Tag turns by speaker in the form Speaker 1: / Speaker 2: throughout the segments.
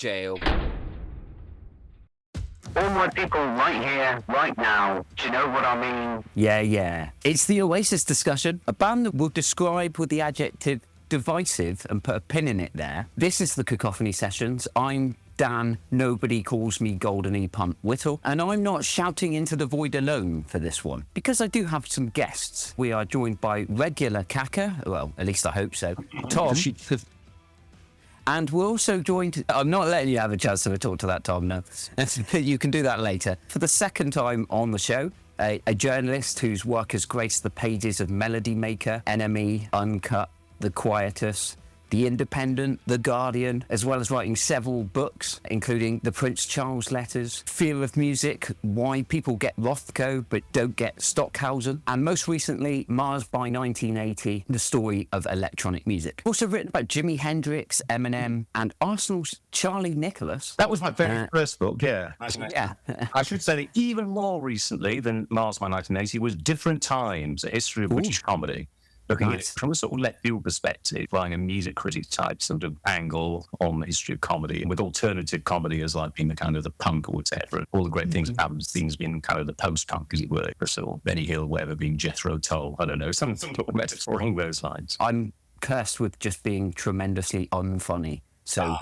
Speaker 1: jail.
Speaker 2: All my people right here, right now. Do you know what I mean?
Speaker 3: Yeah. It's the Oasis discussion, a band that we'll describe with the adjective divisive and put a pin in it there. This is the Cacophony Sessions. I'm Dan, nobody calls me Golden E-Pump Whittle, and I'm not shouting into the void alone for this one, because I do have some guests. We are joined by regular Kaka, well, at least I hope so, Tom. And we're also joined... I'm not letting you have a chance to talk to that, Tom, no. You can do that later. For the second time on the show, a journalist whose work has graced the pages of Melody Maker, NME, Uncut, The Quietus, The Independent, The Guardian, as well as writing several books, including The Prince Charles Letters, Fear of Music, Why People Get Rothko but Don't Get Stockhausen, and most recently, Mars by 1980, The Story of Electronic Music. Also written about Jimi Hendrix, Eminem, and Arsenal's Charlie Nicholas.
Speaker 4: That was my very first book, yeah.
Speaker 3: Yeah.
Speaker 4: I should say that even more recently than Mars by 1980 was Different Times, A History of British Comedy. Looking at it from a sort of left field perspective, applying a music critic type sort of angle on the history of comedy, and with alternative comedy as like being the kind of the punk or whatever. All the great things about things being kind of the post-punk, as it were. So Benny Hill, whatever, being Jethro Tull. I don't know, some sort of metaphor along those lines.
Speaker 3: I'm cursed with just being tremendously unfunny. So,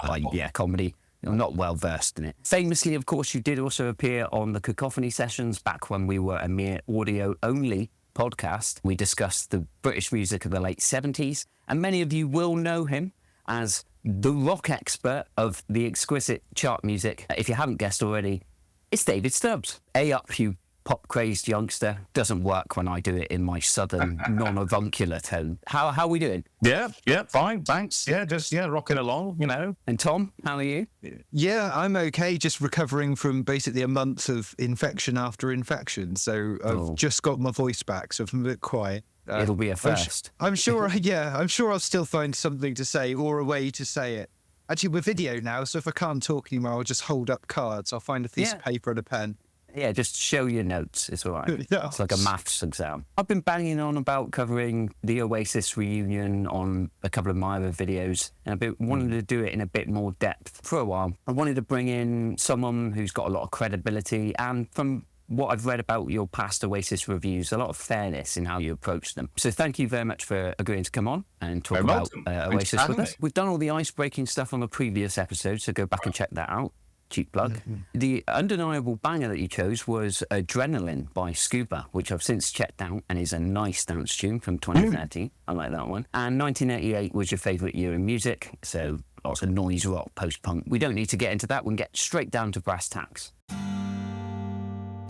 Speaker 3: comedy. I'm not well versed in it. Famously, of course, you did also appear on the Cacophony Sessions back when we were a mere audio-only podcast. We discussed the British music of the late 70s, and many of you will know him as the rock expert of the exquisite chart music. If you haven't guessed already, it's David Stubbs. Up, you pop-crazed youngster. Doesn't work when I do it in my southern, non-avuncular tone. How are we doing?
Speaker 4: Yeah, fine, thanks. Yeah, just rocking along, you know.
Speaker 3: And Tom, how are you?
Speaker 5: Yeah, I'm okay. Just recovering from basically a month of infection after infection. So I've just got my voice back, so I'm a bit quiet.
Speaker 3: It'll be a first.
Speaker 5: I'm sure I'll still find something to say or a way to say it. Actually, we're video now, so if I can't talk anymore, I'll just hold up cards. I'll find a piece of paper and a pen.
Speaker 3: Yeah, just show your notes. It's all right.
Speaker 5: Yeah.
Speaker 3: It's like a maths exam. I've been banging on about covering the Oasis reunion on a couple of my other videos, and I've been wanting to do it in a bit more depth for a while. I wanted to bring in someone who's got a lot of credibility, and from what I've read about your past Oasis reviews, a lot of fairness in how you approach them. So thank you very much for agreeing to come on and talk about Oasis with us. We've done all the ice-breaking stuff on the previous episode, so go back and check that out. Cheap plug. The undeniable banger that you chose was Adrenaline by Scuba, which I've since checked out and is a nice dance tune from 2013. I like that one. And 1988 was your favourite year in music, so lots of noise rock, post-punk. We don't need to get into that. We can get straight down to brass tacks.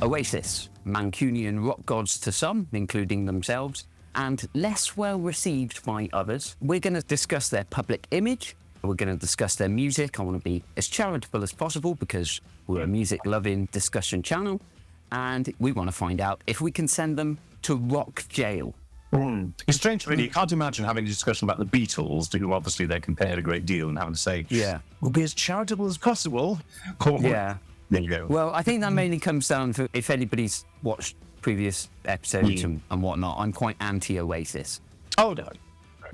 Speaker 3: Oasis, Mancunian rock gods to some, including themselves, and less well received by others. We're going to discuss their public image. We're going to discuss their music. I want to be as charitable as possible because we're a music-loving discussion channel, and we want to find out if we can send them to rock jail.
Speaker 4: It's strange, really. You can't imagine having a discussion about the Beatles, to whom obviously they compared a great deal, and having to say, we'll be as charitable as possible.
Speaker 3: Yeah.
Speaker 4: There you go.
Speaker 3: Well, I think that mainly comes down to if anybody's watched previous episodes and whatnot, I'm quite anti-Oasis.
Speaker 4: Oh, no.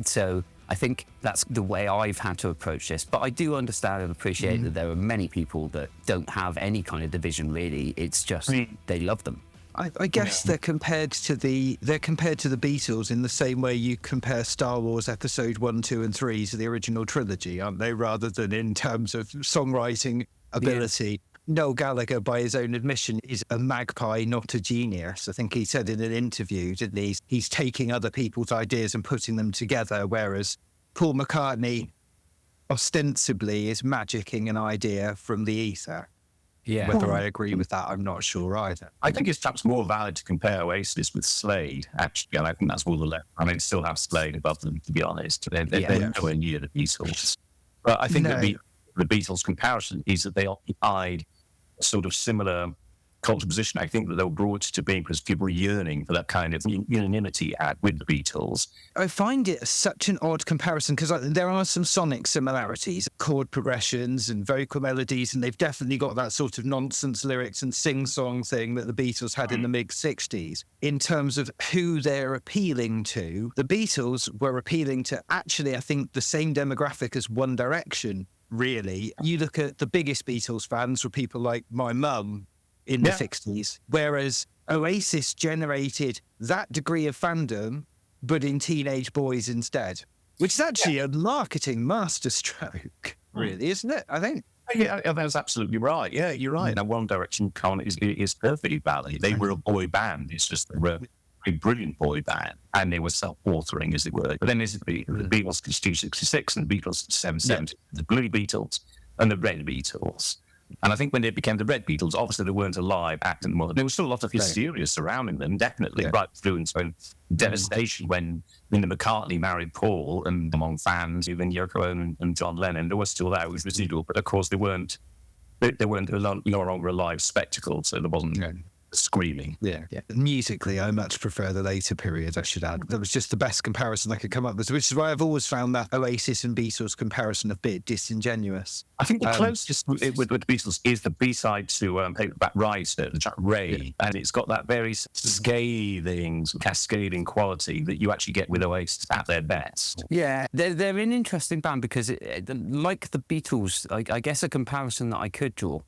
Speaker 3: So I think that's the way I've had to approach this. But I do understand and appreciate that there are many people that don't have any kind of division, really. It's just they love them.
Speaker 5: I guess they're compared to the Beatles in the same way you compare Star Wars Episode 1, 2, and 3 to the original trilogy, aren't they? Rather than in terms of songwriting ability. Yeah. Noel Gallagher, by his own admission, is a magpie, not a genius. I think he said in an interview, didn't he? He's taking other people's ideas and putting them together, whereas Paul McCartney ostensibly is magicking an idea from the ether.
Speaker 3: Yeah.
Speaker 5: Whether I agree with that, I'm not sure either.
Speaker 4: I think it's perhaps more valid to compare Oasis with Slade, actually, and I think that's all the left. I mean, still have Slade above them, to be honest. They're nowhere near the Beatles. But I think the Beatles comparison is that they occupied a sort of similar cultural position. I think that they were brought to being because people were yearning for that kind of unanimity with the Beatles.
Speaker 5: I find it such an odd comparison because there are some sonic similarities, chord progressions and vocal melodies, and they've definitely got that sort of nonsense lyrics and sing-song thing that the Beatles had in the mid-60s. In terms of who they're appealing to, the Beatles were appealing to actually, I think, the same demographic as One Direction really. You look at the biggest Beatles fans were people like my mum in the 60s, whereas Oasis generated that degree of fandom, but in teenage boys instead, which is actually a marketing masterstroke, really, isn't it? I think.
Speaker 4: Yeah, that's absolutely right. Yeah, you're right. Now, One Direction is perfectly valid. They were a boy band. It's just they were a brilliant boy band, and they were self-authoring, as it were. But then there's the Beatles 266 and the Beatles 770, the Blue Beatles and the Red Beatles. And I think when they became the Red Beatles, obviously they weren't a live act anymore. There was still a lot of hysteria surrounding them, definitely, right through into devastation when Linda McCartney married Paul, and among fans, even Yoko and John Lennon, there was still that. It was residual, but of course they were no longer a live spectacle, so there wasn't screaming.
Speaker 5: Yeah. Musically, I much prefer the later period, I should add. That was just the best comparison I could come up with, which is why I've always found that Oasis and Beatles comparison a bit disingenuous.
Speaker 4: I think the closest with the Beatles is the B-side to Paperback Writer, the track Ray, and it's got that very scathing, cascading quality that you actually get with Oasis at their best.
Speaker 3: Yeah, they're an interesting band because, like the Beatles, I guess a comparison that I could draw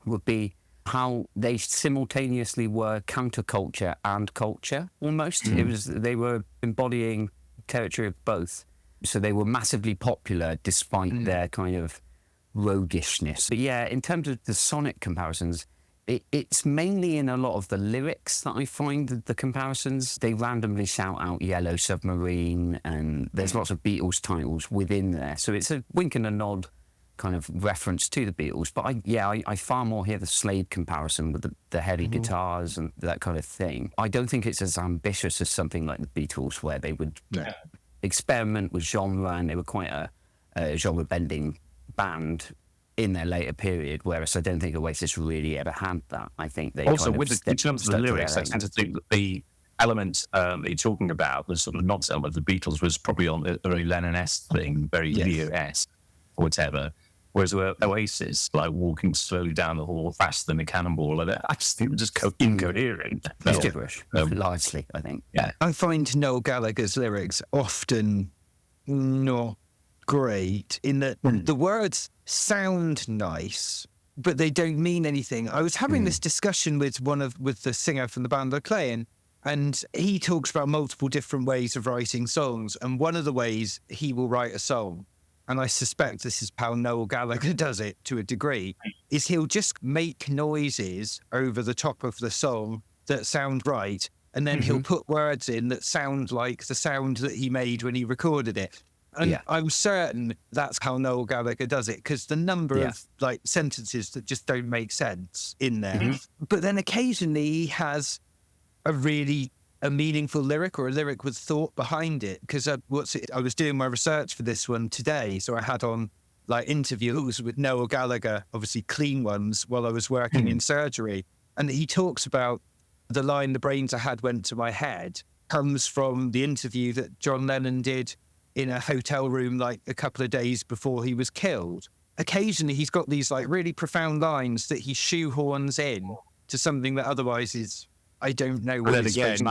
Speaker 3: would be how they simultaneously were counterculture and culture, almost. They were embodying territory of both. So they were massively popular despite their kind of roguishness. But yeah, in terms of the sonic comparisons, it's mainly in a lot of the lyrics that I find the comparisons. They randomly shout out Yellow Submarine, and there's lots of Beatles titles within there. So it's a wink and a nod kind of reference to the Beatles. But I far more hear the Slade comparison with the heavy guitars and that kind of thing. I don't think it's as ambitious as something like the Beatles, where they would experiment with genre, and they were quite a genre-bending band in their later period, whereas I don't think Oasis really ever had that. I think they
Speaker 4: also,
Speaker 3: kind of
Speaker 4: in terms of the lyrics, I tend to think that the element that you're talking about, the sort of nonsense element of the Beatles, was probably on a very Lennon-esque thing, very Leo-esque, or whatever. Whereas Oasis, like walking slowly down the hall faster than a cannonball, and I just think it was just incoherent.
Speaker 3: It's gibberish, largely, I think.
Speaker 4: Yeah.
Speaker 5: I find Noel Gallagher's lyrics often not great in that the words sound nice, but they don't mean anything. I was having this discussion with the singer from the band they're playing, and he talks about multiple different ways of writing songs, and one of the ways he will write a song, and I suspect this is how Noel Gallagher does it to a degree, is he'll just make noises over the top of the song that sound right, and then he'll put words in that sound like the sound that he made when he recorded it. And I'm certain that's how Noel Gallagher does it, because the number of like sentences that just don't make sense in there. But then occasionally he has a meaningful lyric, or a lyric with thought behind it. Because I was doing my research for this one today, so I had on like interviews with Noel Gallagher, obviously clean ones, while I was working in surgery, and he talks about the line "the brains I had went to my head" comes from the interview that John Lennon did in a hotel room like a couple of days before he was killed. Occasionally he's got these like really profound lines that he shoehorns in to something that otherwise is, I don't know what it's
Speaker 4: it's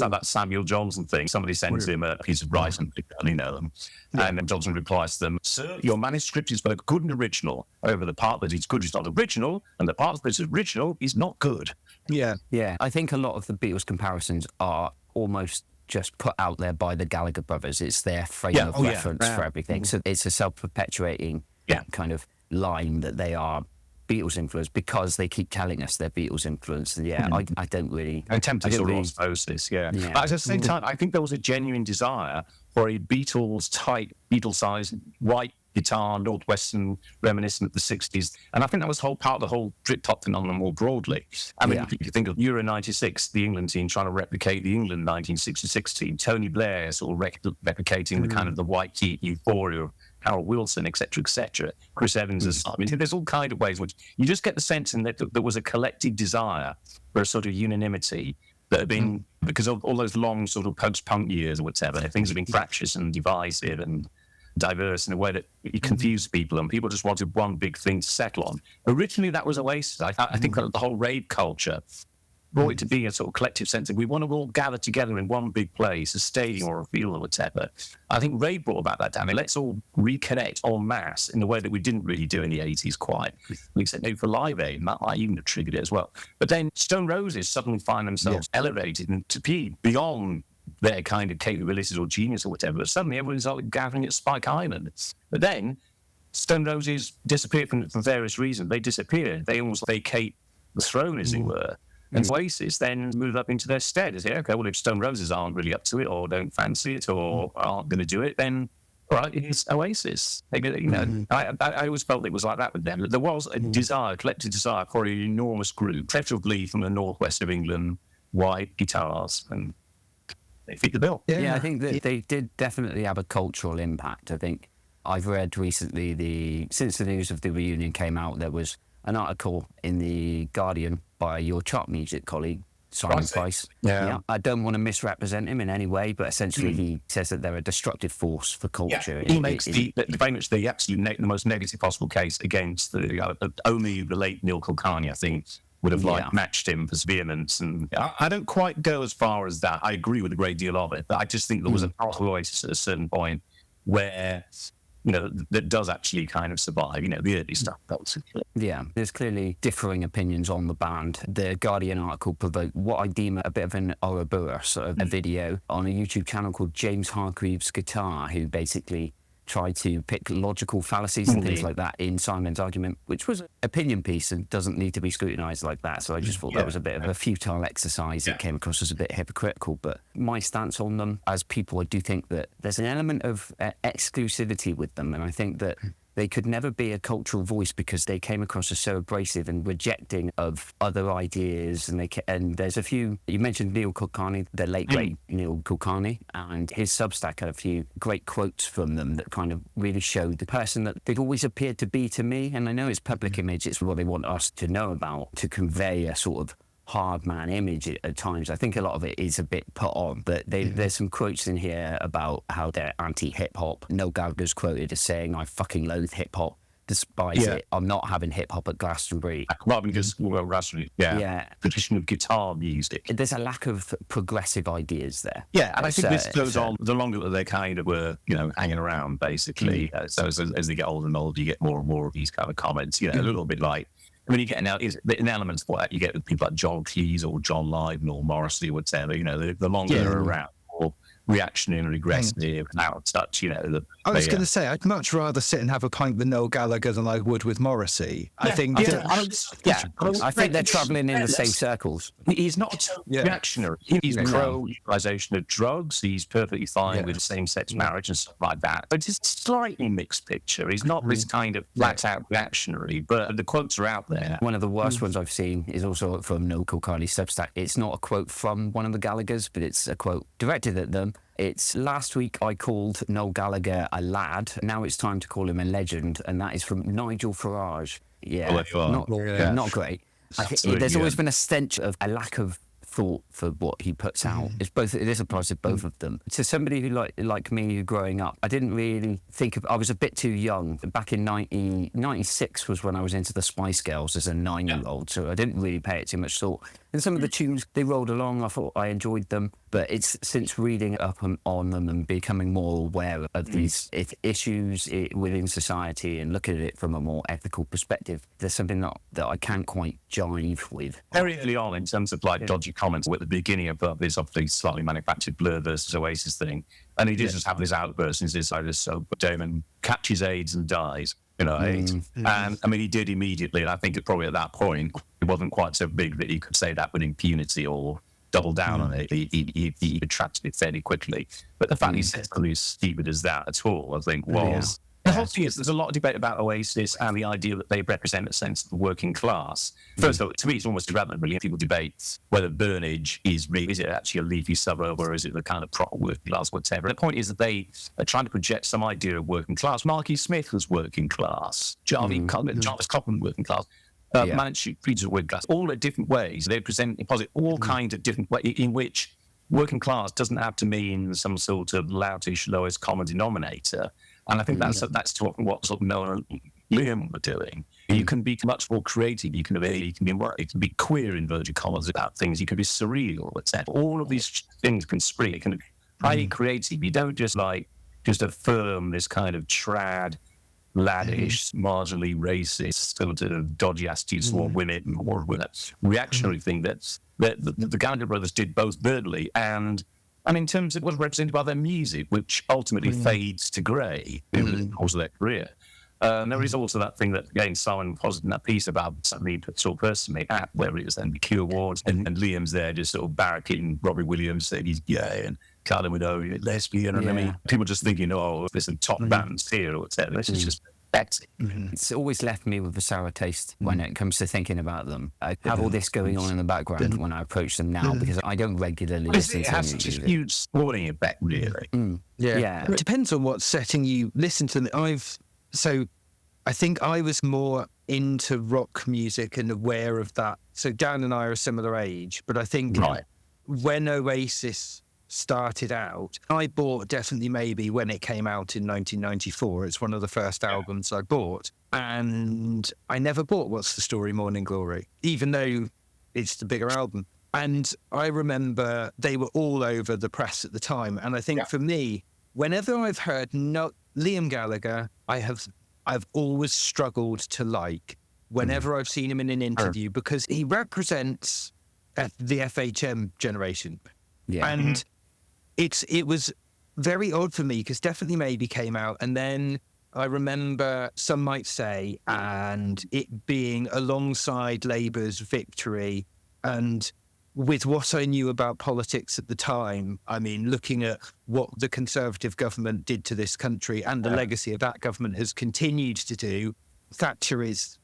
Speaker 4: like that Samuel Johnson thing. Somebody sends him a piece of writing, and them. And then Johnson replies to them, "Sir, your manuscript is both good and original. However, the part that is good is not original, and the part that is original is not good."
Speaker 5: Yeah.
Speaker 3: I think a lot of the Beatles comparisons are almost just put out there by the Gallagher brothers. It's their frame of reference for everything. So it's a self-perpetuating kind of line that they are Beatles influence because they keep telling us they're Beatles influence. And I don't really...
Speaker 4: Attempted sort of osmosis, But at the same time, I think there was a genuine desire for a Beatles-type, Beatles-sized white guitar, Northwestern, reminiscent of the 60s. And I think that was part of the whole Britpop phenomenon more broadly. I mean, if you think of Euro 96, the England team trying to replicate the England 1966 team, Tony Blair sort of replicating the kind of the white heat euphoria of Harold Wilson, et cetera, Chris Evans. I mean, there's all kinds of ways in which you just get the sense in that there was a collective desire for a sort of unanimity that had been, because of all those long sort of post-punk years or whatever, things have been fractious and divisive and diverse in a way that it confused people, and people just wanted one big thing to settle on. Originally, that was Oasis. I think that the whole rave culture brought it to be a sort of collective sense of we want to all gather together in one big place, a stadium or a field or whatever. I think Ray brought about that down. Let's all reconnect en masse in the way that we didn't really do in the 80s quite. We said maybe for Live Aid, and that might even have triggered it as well. But then Stone Roses suddenly find themselves elevated and to be beyond their kind of capabilities or genius or whatever. But suddenly everyone's like gathering at Spike Island. But then Stone Roses disappear for various reasons. They disappear. They almost vacate the throne, as it were. And Oasis then move up into their stead. They say, okay, well, if Stone Roses aren't really up to it or don't fancy it or aren't going to do it, then, all right, it's Oasis. I always felt it was like that with them. There was a desire, collective desire for an enormous group, preferably from the northwest of England, white guitars, and they fit the bill.
Speaker 3: Yeah, I think that they did definitely have a cultural impact. I think I've read recently, since the news of the reunion came out, there was an article in The Guardian by your chart music colleague, Simon Price.
Speaker 4: Yeah.
Speaker 3: I don't want to misrepresent him in any way, but essentially he says that they're a destructive force for culture.
Speaker 4: He makes very much the absolute the most negative possible case against only the late Neil Kulkarni, I think, would have matched him for vehemence. And I don't quite go as far as that. I agree with a great deal of it, but I just think there was an Oasis at a certain point where that does actually kind of survive, the early stuff.
Speaker 3: Yeah, there's clearly differing opinions on the band. The Guardian article provoked what I deem a bit of an Ouroboros, sort of a video on a YouTube channel called James Hargreaves Guitar, who basically tried to pick logical fallacies and things like that in Simon's argument, which was an opinion piece and doesn't need to be scrutinised like that. So I just thought that was a bit of a futile exercise. It came across as a bit hypocritical. But my stance on them, as people, I do think that there's an element of exclusivity with them. And I think that they could never be a cultural voice because they came across as so abrasive and rejecting of other ideas. And there's a few, you mentioned Neil Kulkarni, the late great Neil Kulkarni, and his Substack had a few great quotes from them that kind of really showed the person that they've always appeared to be to me. And I know it's public image, it's what they want us to know about, to convey a sort of hard man image at times. I think a lot of it is a bit put on, but there's some quotes in here about how they're anti-hip-hop. Noel Gallagher's quoted as saying, I fucking loathe hip-hop, despise it. I'm not having hip-hop at Glastonbury.
Speaker 4: Rather than just Glastonbury, tradition of guitar music.
Speaker 3: There's a lack of progressive ideas there.
Speaker 4: Yeah, and I think this goes on the longer that they kind of were, hanging around, basically. So as they get older and older, you get more and more of these kind of comments, a little bit like, you get an element of what you get with people like John Cleese or John Lydon or Morrissey or whatever, the longer they're around, or reactionary and regressive and out of touch,
Speaker 5: I was going to say, I'd much rather sit and have a pint with Noel Gallagher than I would with Morrissey. I think
Speaker 3: they're travelling in the same circles.
Speaker 4: He's not reactionary. He's pro-legalisation of drugs. He's perfectly fine with same-sex marriage and stuff like that. But it's a slightly mixed picture. He's not this kind of flat-out reactionary, but the quotes are out there.
Speaker 3: One of the worst ones I've seen is also from Noel Kulkarni's Substack. It's not a quote from one of the Gallaghers, but it's a quote directed at them. It's, last week I called Noel Gallagher a lad. Now it's time to call him a legend. And that is from Nigel Farage. Not great. I think there's always been a stench of a lack of thought for what he puts out. It is applies to both of them. To somebody who like me, who growing up, I didn't really think of. I was a bit too young. Back in 1996 was when I was into the Spice Girls as a 9-year-old, so I didn't really pay it too much thought. And some of the tunes, they rolled along. I thought I enjoyed them, but it's since reading up on them and becoming more aware of these issues within society and looking at it from a more ethical perspective, there's something that I can't quite jive with.
Speaker 4: Very early on, in terms of dodgy comments, at the beginning of this slightly manufactured Blur versus Oasis thing, and he did just have this outburst and decided, so Damon catches AIDS and dies. AIDS. And he did immediately, and I think probably at that point it wasn't quite so big that he could say that with impunity or double down on it. He retracted it fairly quickly. But the fact he said something as stupid as that at all, I think, was... The whole thing is, there's a lot of debate about Oasis and the idea that they represent a sense of the working class. First of all, to me, it's almost irrelevant, really. People debate whether Burnage is it actually a leafy suburb or is it the kind of proper working class, whatever. The point is that they are trying to project some idea of working class. Marky Smith was working class. Jarvis Cochran working class. Manitou Preachers working class. All in different ways. They posit all kinds of different ways in which working class doesn't have to mean some sort of loutish lowest common denominator. And I think that's what sort of Noel and Liam were doing. You can be much more creative. You can be queer, inverted commas, about things. You can be surreal, etc. All of these things can spring. It can be highly creative. You don't just affirm this kind of trad, laddish, marginally racist, sort of dodgy attitudes toward women, or reactionary thing that the Gallagher brothers did both verbally and in terms of what was represented by their music, which ultimately fades to grey in the course of their career. There is also that thing that, again, Simon posited in that piece about something sort of personally at where it was then the Q Awards, and Liam's there just sort of barracking Robbie Williams, saying he's gay, and Carla would you're lesbian, and I mean, people just thinking, there's some top bands here, or whatever. This is just pathetic.
Speaker 3: It's always left me with a sour taste when it comes to thinking about them. I have all this going on in the background when I approach them now because I don't regularly listen to them.
Speaker 4: It has such a huge sporting effect, really.
Speaker 3: Yeah.
Speaker 5: It depends on what setting you listen to them. I think I was more into rock music and aware of that. So Dan and I are a similar age, but I think when Oasis started out, I bought Definitely Maybe when it came out in 1994. It's one of the first albums I bought. And I never bought What's the Story, Morning Glory, even though it's the bigger album. And I remember they were all over the press at the time. And I think for me, whenever I've heard Liam Gallagher, I've always struggled to like whenever I've seen him in an interview because he represents the FHM generation. Yeah. And it was very odd for me because Definitely Maybe came out, and then I remember some might say, and it being alongside Labour's victory, and with what I knew about politics at the time, I mean, looking at what the Conservative government did to this country and the legacy of that government has continued to do, Thatcher is,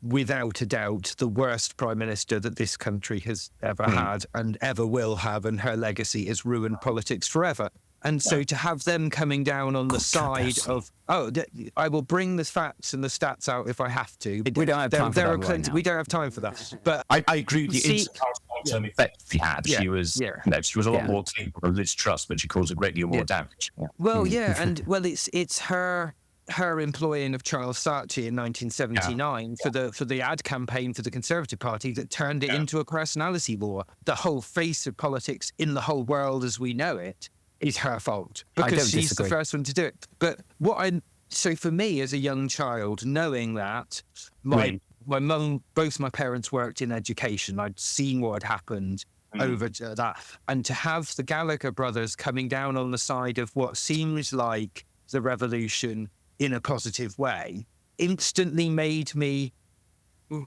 Speaker 5: without a doubt, the worst Prime Minister that this country has ever had and ever will have, and her legacy has ruined politics forever. And so to have them coming down on the side of, I will bring the facts and the stats out if I have to.
Speaker 3: We don't have time for that right now.
Speaker 5: We don't have time for that. But
Speaker 4: I agree with the long-term effect she had. She was a lot more capable of Liz Truss, but she caused a great deal more damage.
Speaker 5: Well, it's her employing of Charles Saatchi in 1979 for the ad campaign for the Conservative Party that turned it into a personality war. The whole face of politics in the whole world as we know it is her fault because she's the first one to do it. But so for me as a young child, knowing that my mum, both my parents worked in education, I'd seen what had happened over that, and to have the Gallagher brothers coming down on the side of what seems like the revolution in a positive way instantly made me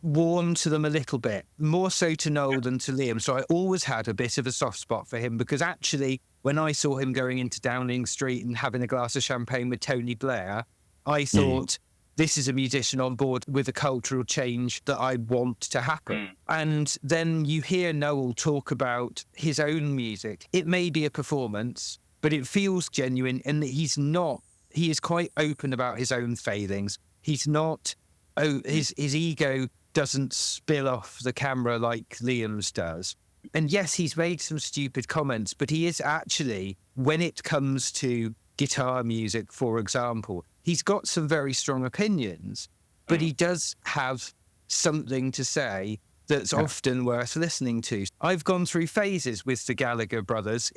Speaker 5: warm to them a little bit, more so to Noel than to Liam. So I always had a bit of a soft spot for him because actually when I saw him going into Downing Street and having a glass of champagne with Tony Blair, I thought this is a musician on board with a cultural change that I want to happen. And then you hear Noel talk about his own music. It may be a performance, but it feels genuine, and he is quite open about his own failings. He's not, his ego doesn't spill off the camera like Liam's does. And yes, he's made some stupid comments, but he is actually, when it comes to guitar music, for example, he's got some very strong opinions, but he does have something to say that's often worth listening to. I've gone through phases with the Gallagher brothers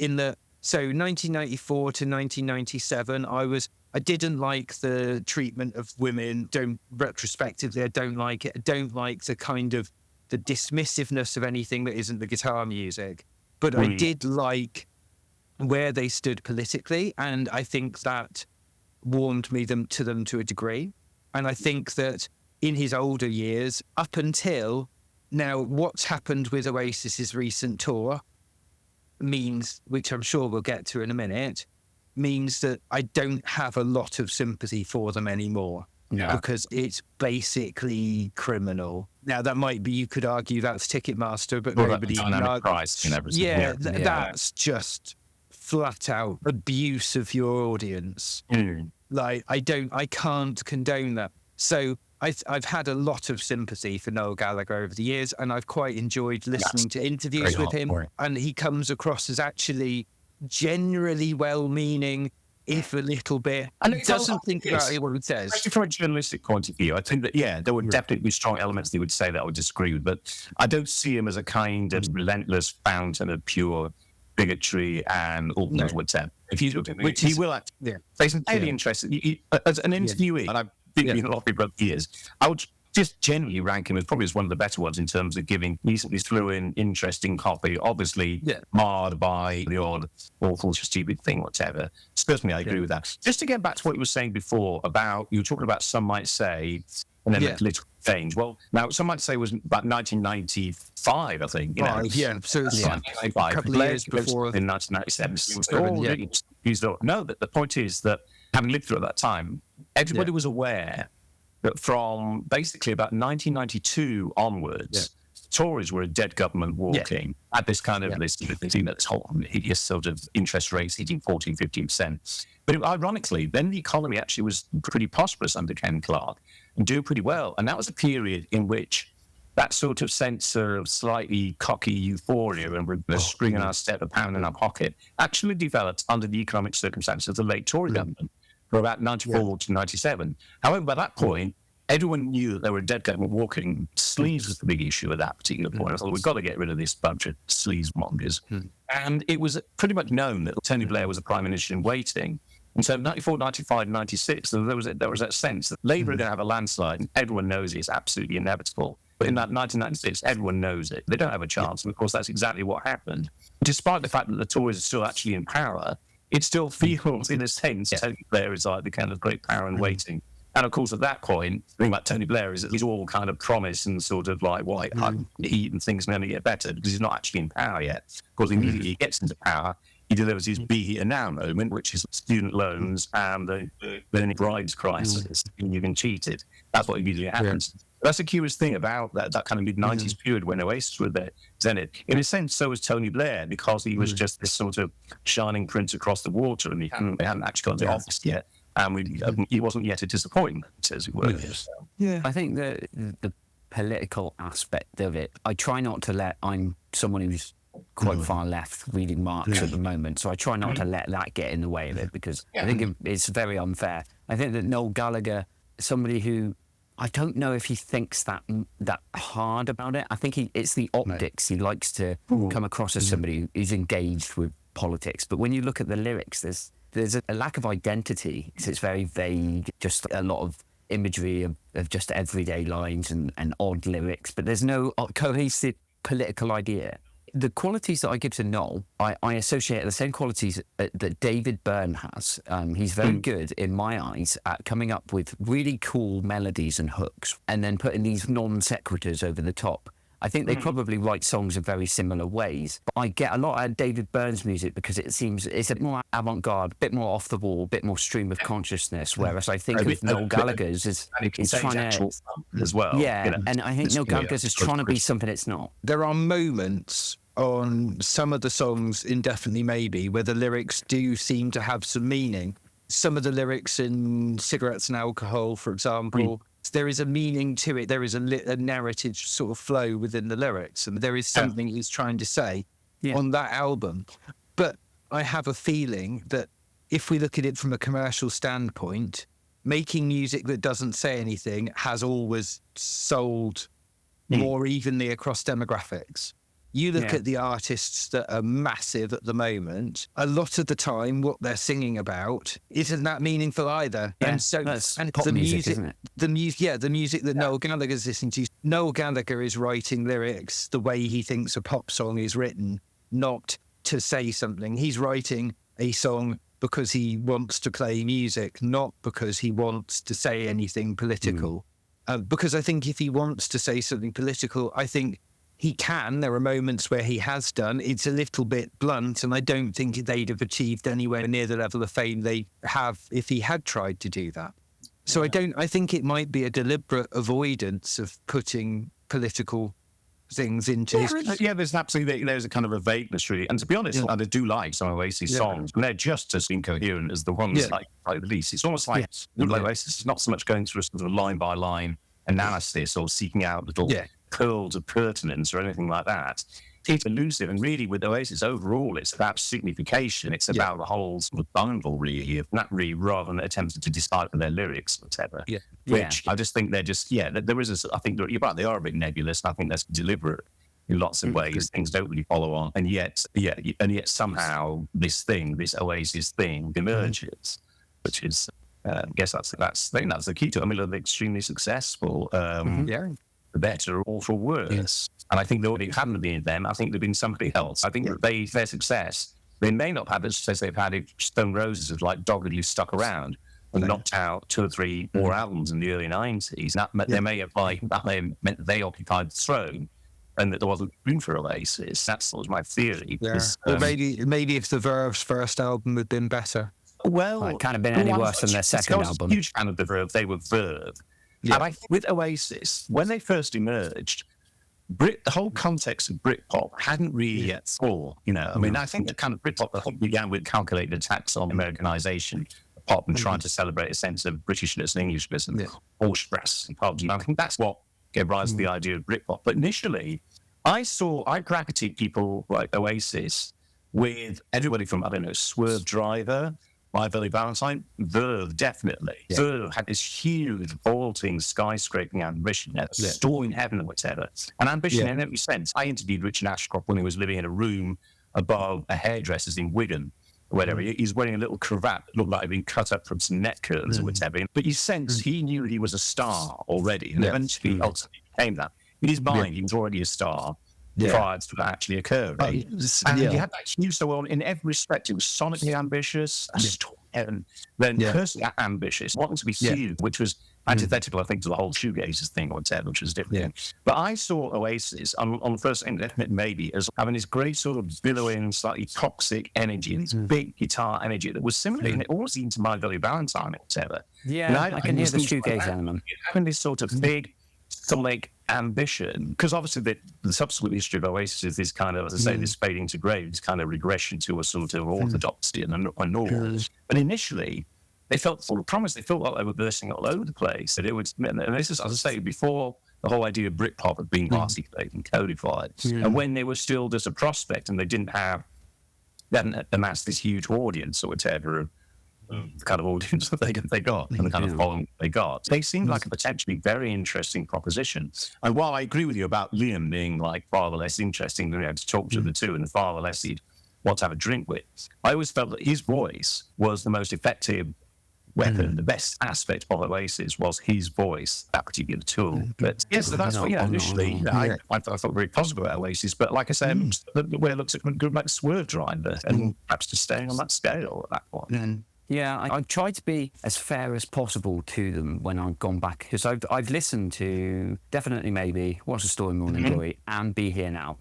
Speaker 5: so 1994 to 1997, I didn't like the treatment of women. Retrospectively, I don't like it. I don't like the kind of the dismissiveness of anything that isn't the guitar music. But I did like where they stood politically, and I think that warmed me to them to a degree. And I think that in his older years, up until now, what's happened with Oasis's recent tour means, which I'm sure we'll get to in a minute, means that I don't have a lot of sympathy for them anymore. Because it's basically criminal. Now, that might be, you could argue that's Ticketmaster, but nobody...
Speaker 4: Price and everything.
Speaker 5: That's just flat out abuse of your audience. Like, I can't condone that. So I've had a lot of sympathy for Noel Gallagher over the years, and I've quite enjoyed listening to interviews with him. And he comes across as actually generally well-meaning, if a little bit,
Speaker 4: And it
Speaker 5: doesn't think about
Speaker 4: is.
Speaker 5: what it says.
Speaker 4: Actually, from a journalistic point of view, I think that, there were definitely strong elements they would say that I would disagree with, but I don't see him as a kind of relentless fountain of pure bigotry and all things whatever. If you look at
Speaker 5: Which
Speaker 4: he
Speaker 5: is-
Speaker 4: will act.
Speaker 5: yeah.
Speaker 4: He's entirely interested. As an interviewee, and I've been a lot of people over the years, I would just generally rank him as probably as one of the better ones in terms of giving decently fluent, interesting copy, obviously marred by the odd awful, stupid thing, whatever. Certainly, I agree with that. Just to get back to what you were saying before about, you were talking about some might say, and then political change. Well, now, some might say was about 1995, I think.
Speaker 5: So it's a
Speaker 4: 1995.
Speaker 5: couple of years before.
Speaker 4: In 1997. No, but the point is that having lived through at that time, everybody was aware that from basically about 1992 onwards, Tories were a dead government walking at this kind of this whole hideous sort of interest rates hitting 14, 15%. But ironically, then the economy actually was pretty prosperous under Ken Clarke and doing pretty well. And that was a period in which that sort of sense of slightly cocky euphoria and we're a spring in our step, a pound in our pocket, actually developed under the economic circumstances of the late Tory government for about 94 to 97. However, by that point, everyone knew that they were a dead government walking. Sleaze was the big issue at that particular point. I thought, we've got to get rid of this bunch of sleaze mongers. And it was pretty much known that Tony Blair was the Prime Minister in waiting. And so 94, 95, 96, there was that sense that Labour are going to have a landslide, and everyone knows it's absolutely inevitable. But in that 1996, everyone knows it. They don't have a chance. And of course, that's exactly what happened. Despite the fact that the Tories are still actually in power, it still feels, in a sense, Tony Blair is like the kind of great power in waiting. And of course, at that point, the thing about Tony Blair is that he's all kind of promise and sort of like white heat and things are going to get better because he's not actually in power yet. Of course, immediately he gets into power, he delivers his be here now moment, which is student loans and the Bernie brides crisis. You've been cheated. That's what immediately happens. That's a curious thing about that kind of mid-90s period when Oasis were there. In a sense, so was Tony Blair, because he was just this sort of shining prince across the water, and they hadn't actually got to office yet. And he wasn't yet a disappointment, as it were.
Speaker 3: I think the political aspect of it, I try not to let, I'm someone who's quite far left reading Marx at the moment, so I try not to let that get in the way of it, because I think it's very unfair. I think that Noel Gallagher, somebody who, I don't know if he thinks that hard about it. I think it's the optics. He likes to come across as somebody who's engaged with politics. But when you look at the lyrics, there's a lack of identity. It's very vague, just a lot of imagery of just everyday lines and odd lyrics. But there's no cohesive political idea. The qualities that I give to Noel, I associate the same qualities that David Byrne has. He's very good, in my eyes, at coming up with really cool melodies and hooks and then putting these non sequiturs over the top. I think they probably write songs in very similar ways. But I get a lot out of David Byrne's music because it's a more avant-garde, a bit more off the wall, a bit more stream of consciousness, whereas I think of Noel Gallagher's is trying to...
Speaker 4: as well.
Speaker 3: Yeah, you know? And I think Noel Gallagher's is trying to be something it's not.
Speaker 5: There are moments on some of the songs, Indefinitely Maybe, where the lyrics do seem to have some meaning. Some of the lyrics in Cigarettes and Alcohol, for example, there is a meaning to it. There is a narrative sort of flow within the lyrics, and there is something he's trying to say on that album. But I have a feeling that if we look at it from a commercial standpoint, making music that doesn't say anything has always sold more evenly across demographics. You look at the artists that are massive at the moment, a lot of the time what they're singing about isn't that meaningful either.
Speaker 3: Yeah,
Speaker 5: and so
Speaker 3: and pop music, isn't it?
Speaker 5: The music that Noel Gallagher's listening to, Noel Gallagher is writing lyrics the way he thinks a pop song is written, not to say something. He's writing a song because he wants to play music, not because he wants to say anything political. Because I think if he wants to say something political, I think he can. There are moments where he has done. It's a little bit blunt, and I don't think they'd have achieved anywhere near the level of fame they have if he had tried to do that. So I think it might be a deliberate avoidance of putting political things into his...
Speaker 4: There's absolutely, there's a kind of a vagueness, really. And to be honest, I do like some Oasis songs, and they're just as incoherent as the ones like the least. It's almost like Oasis is not so much going through a sort of line-by-line analysis or seeking out little pearls of pertinence or anything like that. it's elusive. And really, with Oasis, overall, it's about signification. It's about the whole sort of bundle, really, of that, really, rather than attempting to decipher their lyrics, whatever.
Speaker 5: Yeah.
Speaker 4: Which I just think they're just, there is I think you're right, they are a bit nebulous. And I think that's deliberate in lots of ways. Things don't really follow on. And yet somehow this Oasis thing emerges, which is, I guess I think that's the key to it. I mean, they're extremely successful, for better or for worse. Yes. And I think that it hadn't been them. I think there'd been somebody else. I think that their success, they may not have the success they've had if Stone Roses had like doggedly stuck around and knocked out 2 or 3 more albums in the early 90s. That may have meant that they occupied the throne and that there wasn't room for Oasis. That's sort of my theory.
Speaker 5: Yeah. Or maybe if the Verve's first album had been better.
Speaker 3: Well, it can't have been any worse than their second album.
Speaker 4: I was a huge fan of the Verve. They were Verve. Yeah. And I think with Oasis, when they first emerged, the whole context of Britpop hadn't really yet fall. I mean, I think the kind of Britpop began with calculated attacks on Americanization, pop, and trying to celebrate a sense of Britishness and Englishness and Horsepress and pubs. And I think that's what gave rise to the idea of Britpop. But initially, I bracketed people like Oasis with everybody from, I don't know, Swerve Driver, My Billy Valentine, Verve, definitely. Yeah. Verve had this huge, vaulting, skyscraping ambition, store in heaven or whatever. An ambition in every sense. I interviewed Richard Ashcroft when he was living in a room above a hairdresser's in Wigan, or whatever. He's wearing a little cravat that looked like it'd been cut up from some net curtains or whatever. But you sense he knew he was a star already, and eventually ultimately became that. In his mind, he was already a star. Prior to that actually occurring. And he had that huge, so in every respect, it was sonically ambitious, and then personally ambitious, wanting to be seen, which was antithetical, I think, to the whole shoegazers thing or whatever, which was different. Yeah. But I saw Oasis on the first indefinite maybe as having this great sort of billowing, slightly toxic energy, this big guitar energy that was similar, and it almost seemed to My Billy Valentine or whatever.
Speaker 3: Yeah, I can hear the shoegaze element.
Speaker 4: Having this sort of big, sonic ambition, because obviously the subsequent history of Oasis is this kind of, as I say, this fading to grey, this kind of regression to a sort of orthodoxy and a norm. But initially, they felt full of promise. They felt like they were bursting all over the place. And this is, as I say, before the whole idea of Britpop had been articulated and codified, and when they were still just a prospect and they hadn't amassed this huge audience or whatever of the kind of audience that they got and the kind of following they got. They seemed like a potentially very interesting proposition. And while I agree with you about Liam being like far less interesting than we had to talk to the two and far less he'd want to have a drink with, I always felt that his voice was the most effective weapon. The best aspect of Oasis was his voice, that particular tool. But yes, that's what, initially I thought very positive about Oasis. But like I said, where it looks good like Swerve Driver and perhaps just staying on that scale at that point.
Speaker 3: Yeah, I tried to be as fair as possible to them when I've gone back, because I've listened to Definitely Maybe, What's the Story, Morning Glory, and Be Here Now.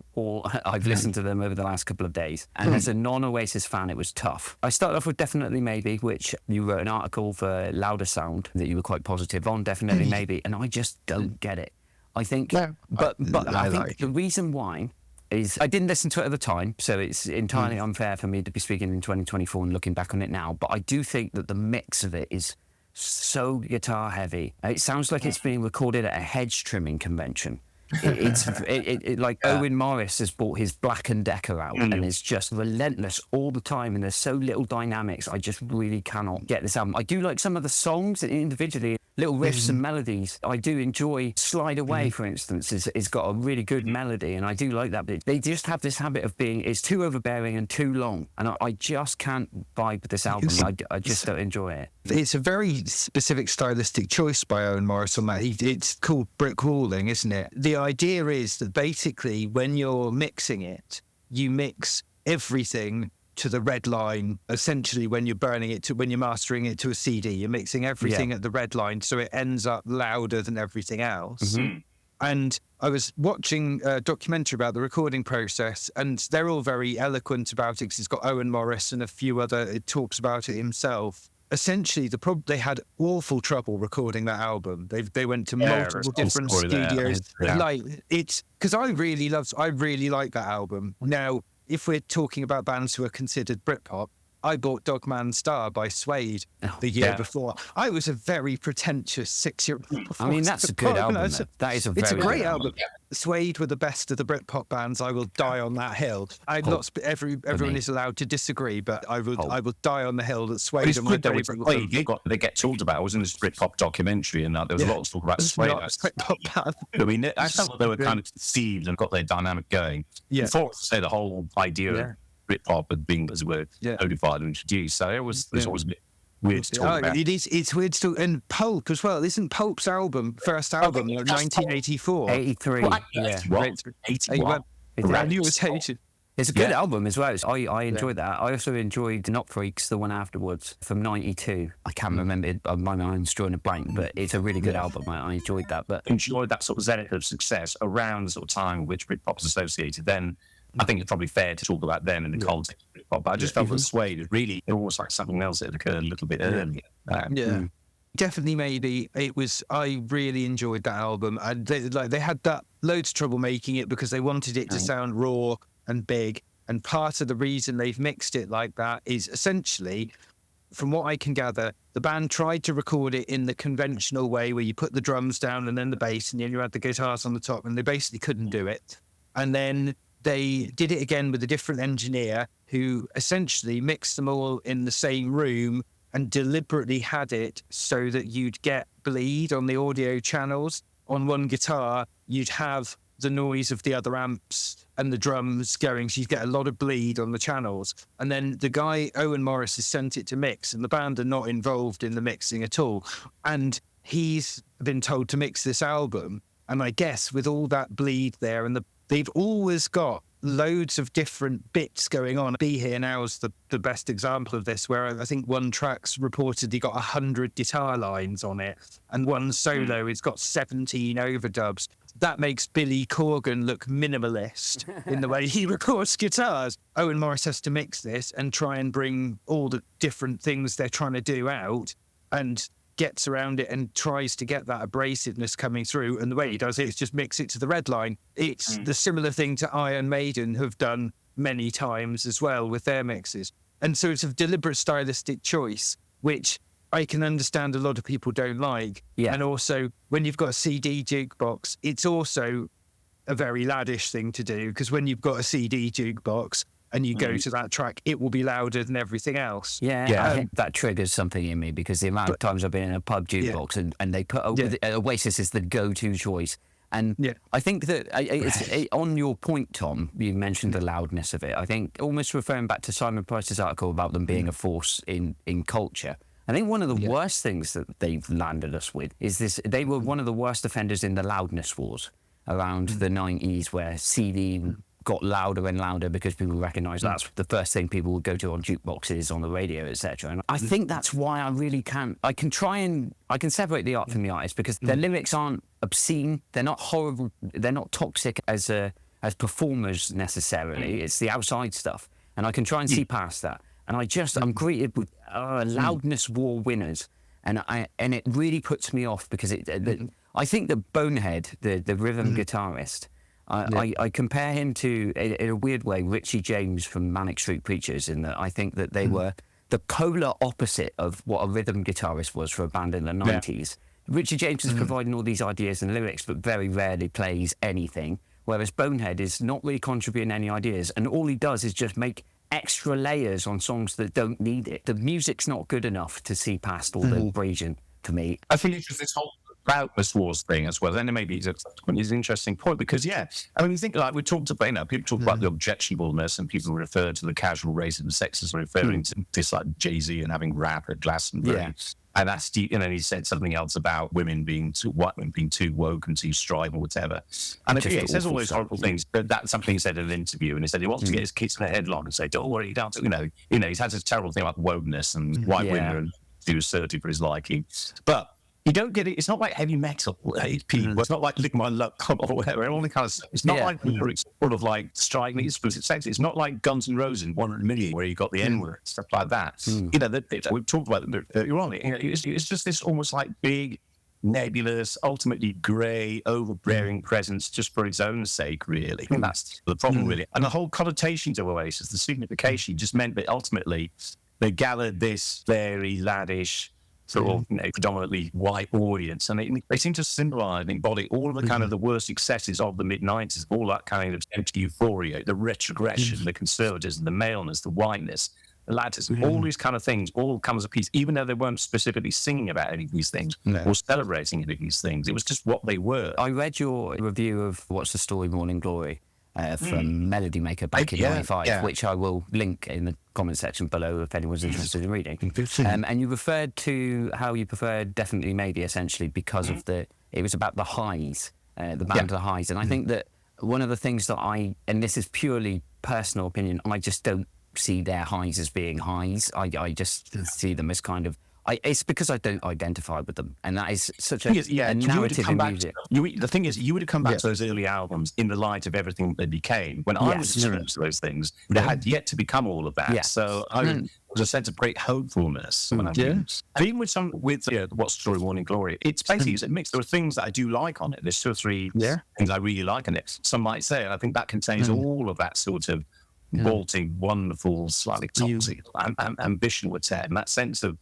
Speaker 3: I've listened to them over the last couple of days. And as a non-Oasis fan, it was tough. I started off with Definitely Maybe, which you wrote an article for Louder Sound that you were quite positive on, Definitely Maybe, and I just don't get it. I think, but I think the reason why is I didn't listen to it at the time, so it's entirely unfair for me to be speaking in 2024 and looking back on it now. But I do think that the mix of it is so guitar heavy. It sounds like it's being recorded at a hedge trimming convention. Owen Morris has brought his Black and Decker out, and it's just relentless all the time, and there's so little dynamics. I just really cannot get this album. I do like some of the songs individually, little riffs and melodies. I do enjoy Slide Away, for instance. It's got a really good melody, and I do like that. But they just have this habit of it's too overbearing and too long, and I just can't vibe with this album. I just don't enjoy it.
Speaker 5: It's a very specific stylistic choice by Owen Morris on that. It's called brick walling, isn't it? The idea is that basically when you're mixing it, you mix everything to the red line. Essentially, when you're when you're mastering it to a CD, you're mixing everything at the red line, so it ends up louder than everything else. And I was watching a documentary about the recording process, and they're all very eloquent about it because it's got Owen Morris and a few other. It talks about it himself. Essentially, they had awful trouble recording that album. They went to multiple different studios. It's because I really like that album. Now, if we're talking about bands who are considered Britpop, I bought Dogman Star by Suede the year before. I was a very pretentious 6-year-old.
Speaker 3: I mean, that's a good album. That is a very
Speaker 5: It's a great
Speaker 3: good
Speaker 5: album. Suede were the best of the Britpop bands. I will die on that hill. Everyone is allowed to disagree, but I will die on the hill that Suede are my favourite.
Speaker 4: They get talked about. I was in this Britpop documentary, and there was a lot of talk about Suede. I mean, I felt they were kind of conceived and got their dynamic going. Before, say, the whole idea of Britpop had been, as it were, codified and introduced. So there's always a bit weird to talk about.
Speaker 5: It's weird to talk. And Pulp as well. Isn't Pulp's first album, 1984?
Speaker 3: 83.
Speaker 4: What?
Speaker 3: Yeah.
Speaker 4: 81.
Speaker 3: It's a good album as well. I enjoyed that. I also enjoyed Not Freaks, the one afterwards, from 92. I can't remember it. My mind's drawing a blank, but it's a really good album. I enjoyed that. But
Speaker 4: enjoyed that sort of zenith of success around the sort of time with which Britpop was associated. Then I think it's probably fair to talk about then in the context of Britpop. But I just felt that Suede is really almost like something else that had occurred a little bit earlier.
Speaker 5: Definitely, maybe it was. I really enjoyed that album. They had that loads of trouble making it because they wanted it to sound raw and big. And part of the reason they've mixed it like that is essentially, from what I can gather, the band tried to record it in the conventional way where you put the drums down and then the bass and then you had the guitars on the top, and they basically couldn't do it. And then they did it again with a different engineer who essentially mixed them all in the same room and deliberately had it so that you'd get bleed on the audio channels. On one guitar, you'd have the noise of the other amps and the drums going, so you get a lot of bleed on the channels. And then the guy, Owen Morris, has sent it to mix, and the band are not involved in the mixing at all. And he's been told to mix this album, and I guess with all that bleed there, and they've always got loads of different bits going on. Be Here Now is the best example of this, where I think one track's reportedly got 100 guitar lines on it, and one solo it's got 17 overdubs. That makes Billy Corgan look minimalist in the way he records guitars. Owen Morris has to mix this and try and bring all the different things they're trying to do out, and gets around it and tries to get that abrasiveness coming through. And the way he does it is just mix it to the red line. It's the similar thing to Iron Maiden have done many times as well with their mixes. And so it's a deliberate stylistic choice, which I can understand a lot of people don't like.
Speaker 3: Yeah.
Speaker 5: And also, when you've got a CD jukebox, it's also a very laddish thing to do, because when you've got a CD jukebox and you go to that track, it will be louder than everything else.
Speaker 3: I think that triggers something in me, because the amount of times I've been in a pub jukebox and they put Oasis is the go-to choice. And I think that on your point, Tom, you mentioned the loudness of it. I think almost referring back to Simon Price's article about them being a force in culture. I think one of the worst things that they've landed us with is this. They were one of the worst offenders in the loudness wars around the 90s, where CD got louder and louder because people recognised that's the first thing people would go to on jukeboxes, on the radio, etc. And I think that's why I can separate the art from the artist, because their lyrics aren't obscene, they're not horrible, they're not toxic as performers necessarily. It's the outside stuff, and I can try and see past that. And I'm greeted with loudness war winners, and it really puts me off, because I think that Bonehead, the rhythm guitarist, I compare him to, in a weird way, Richie James from Manic Street Preachers, in that I think that they were the polar opposite of what a rhythm guitarist was for a band in the 90s. Richie James is providing all these ideas and lyrics, but very rarely plays anything, whereas Bonehead is not really contributing any ideas, and all he does is just make extra layers on songs that don't need it. The music's not good enough to see past all the abrasion for me.
Speaker 4: I think it's just this whole Loudness wars thing as well. Then maybe it's an interesting point, because I mean, you think, like we talked about, people talk about the objectionableness, and people refer to the casual racism, sexism, referring to this like Jay-Z and having rap at Glastonbury. And that's, he said something else about women being too woke and too strong or whatever. And he says all those horrible things, but that's something he said in an interview, and he said he wants to get his kids in a headlock and say, don't worry, don't, he's had this terrible thing about wokeness and white women are too assertive for his liking. But you don't get it. It's not like heavy metal. It's not like Lick My Luck or whatever. All the kind of stuff. It's not like lyrics sort of like striking explicit sex. It's not like Guns N' Roses, 100 Million, where you got the N-word, stuff like that. We've talked about them earlier on. It's just this almost like big, nebulous, ultimately grey, overbearing presence just for its own sake, really. And that's the problem, really. And the whole connotation to Oasis, the signification, just meant that ultimately they gathered this very laddish, sort of predominantly white audience, and they seem to symbolize and embody all of the kind of the worst excesses of the mid-90s, all that kind of empty euphoria, the retrogression, the conservatism, the maleness, the whiteness, the lattice, all these kind of things all come as a piece, even though they weren't specifically singing about any of these things or celebrating any of these things. It was just what they were.
Speaker 3: I read your review of What's the Story, Morning Glory from Melody Maker back in 95, which I will link in the comment section below if anyone's interested in reading. And you referred to how you preferred Definitely Maybe, essentially, because of it was about the highs, the band The Highs. And I think that one of the things that and this is purely personal opinion, I just don't see their highs as being highs. I just see them as kind of, it's because I don't identify with them, and that is such a narrative in music.
Speaker 4: The thing is, you would have come back to those early albums in the light of everything they became. When I was listening to those things, they had yet to become all of that. So there was a sense of great hopefulness when I was. And even with What's the Story, Morning Glory, it's basically it's a mix. There are things that I do like on it. There's 2 or 3 things I really like on it. Some might say, and I think that contains all of that sort of vaulting, wonderful, slightly toxic ambition, would say, and that sense of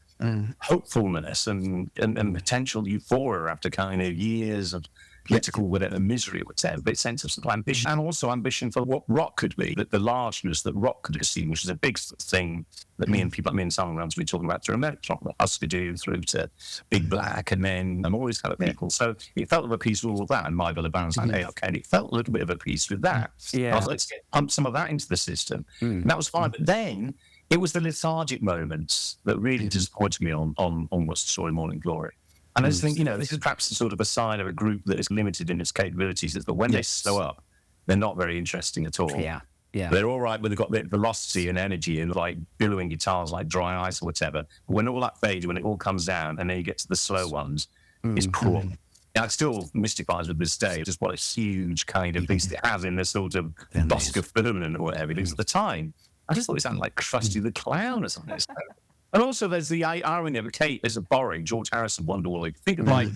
Speaker 4: hopefulness and potential euphoria after kind of years of political whatever misery, would say, a bit sense of sort of ambition, and also ambition for what rock could be, that the largeness that rock could assume, which is a big thing that me and people like me and Simon Rams have been talking about through American rock, Husker Du, through to Big Black, and then all these kind of people. So it felt of a piece with all of that, and My Villa Band's like, hey, okay, and it felt a little bit of a piece with that. Let's pump some of that into the system. And that was fine, but then it was the lethargic moments that really disappointed me on What's the Story, Morning Glory. And I just think, this is perhaps the sort of a sign of a group that is limited in its capabilities, is that when they slow up, they're not very interesting at all.
Speaker 3: Yeah.
Speaker 4: They're all right, but they've got a bit of velocity and energy and like billowing guitars like Dry Ice or whatever. But when all that fades, when it all comes down and then you get to the slow ones, it's poor. Now, it still mystifies with this day just what a huge kind of piece it has in this sort of Bosca Firmament or whatever it is at the time. I just thought it sounded like Krusty the Clown or something. And also, there's the irony of Kate is a borrowing George Harrison Wonderwall. Think of like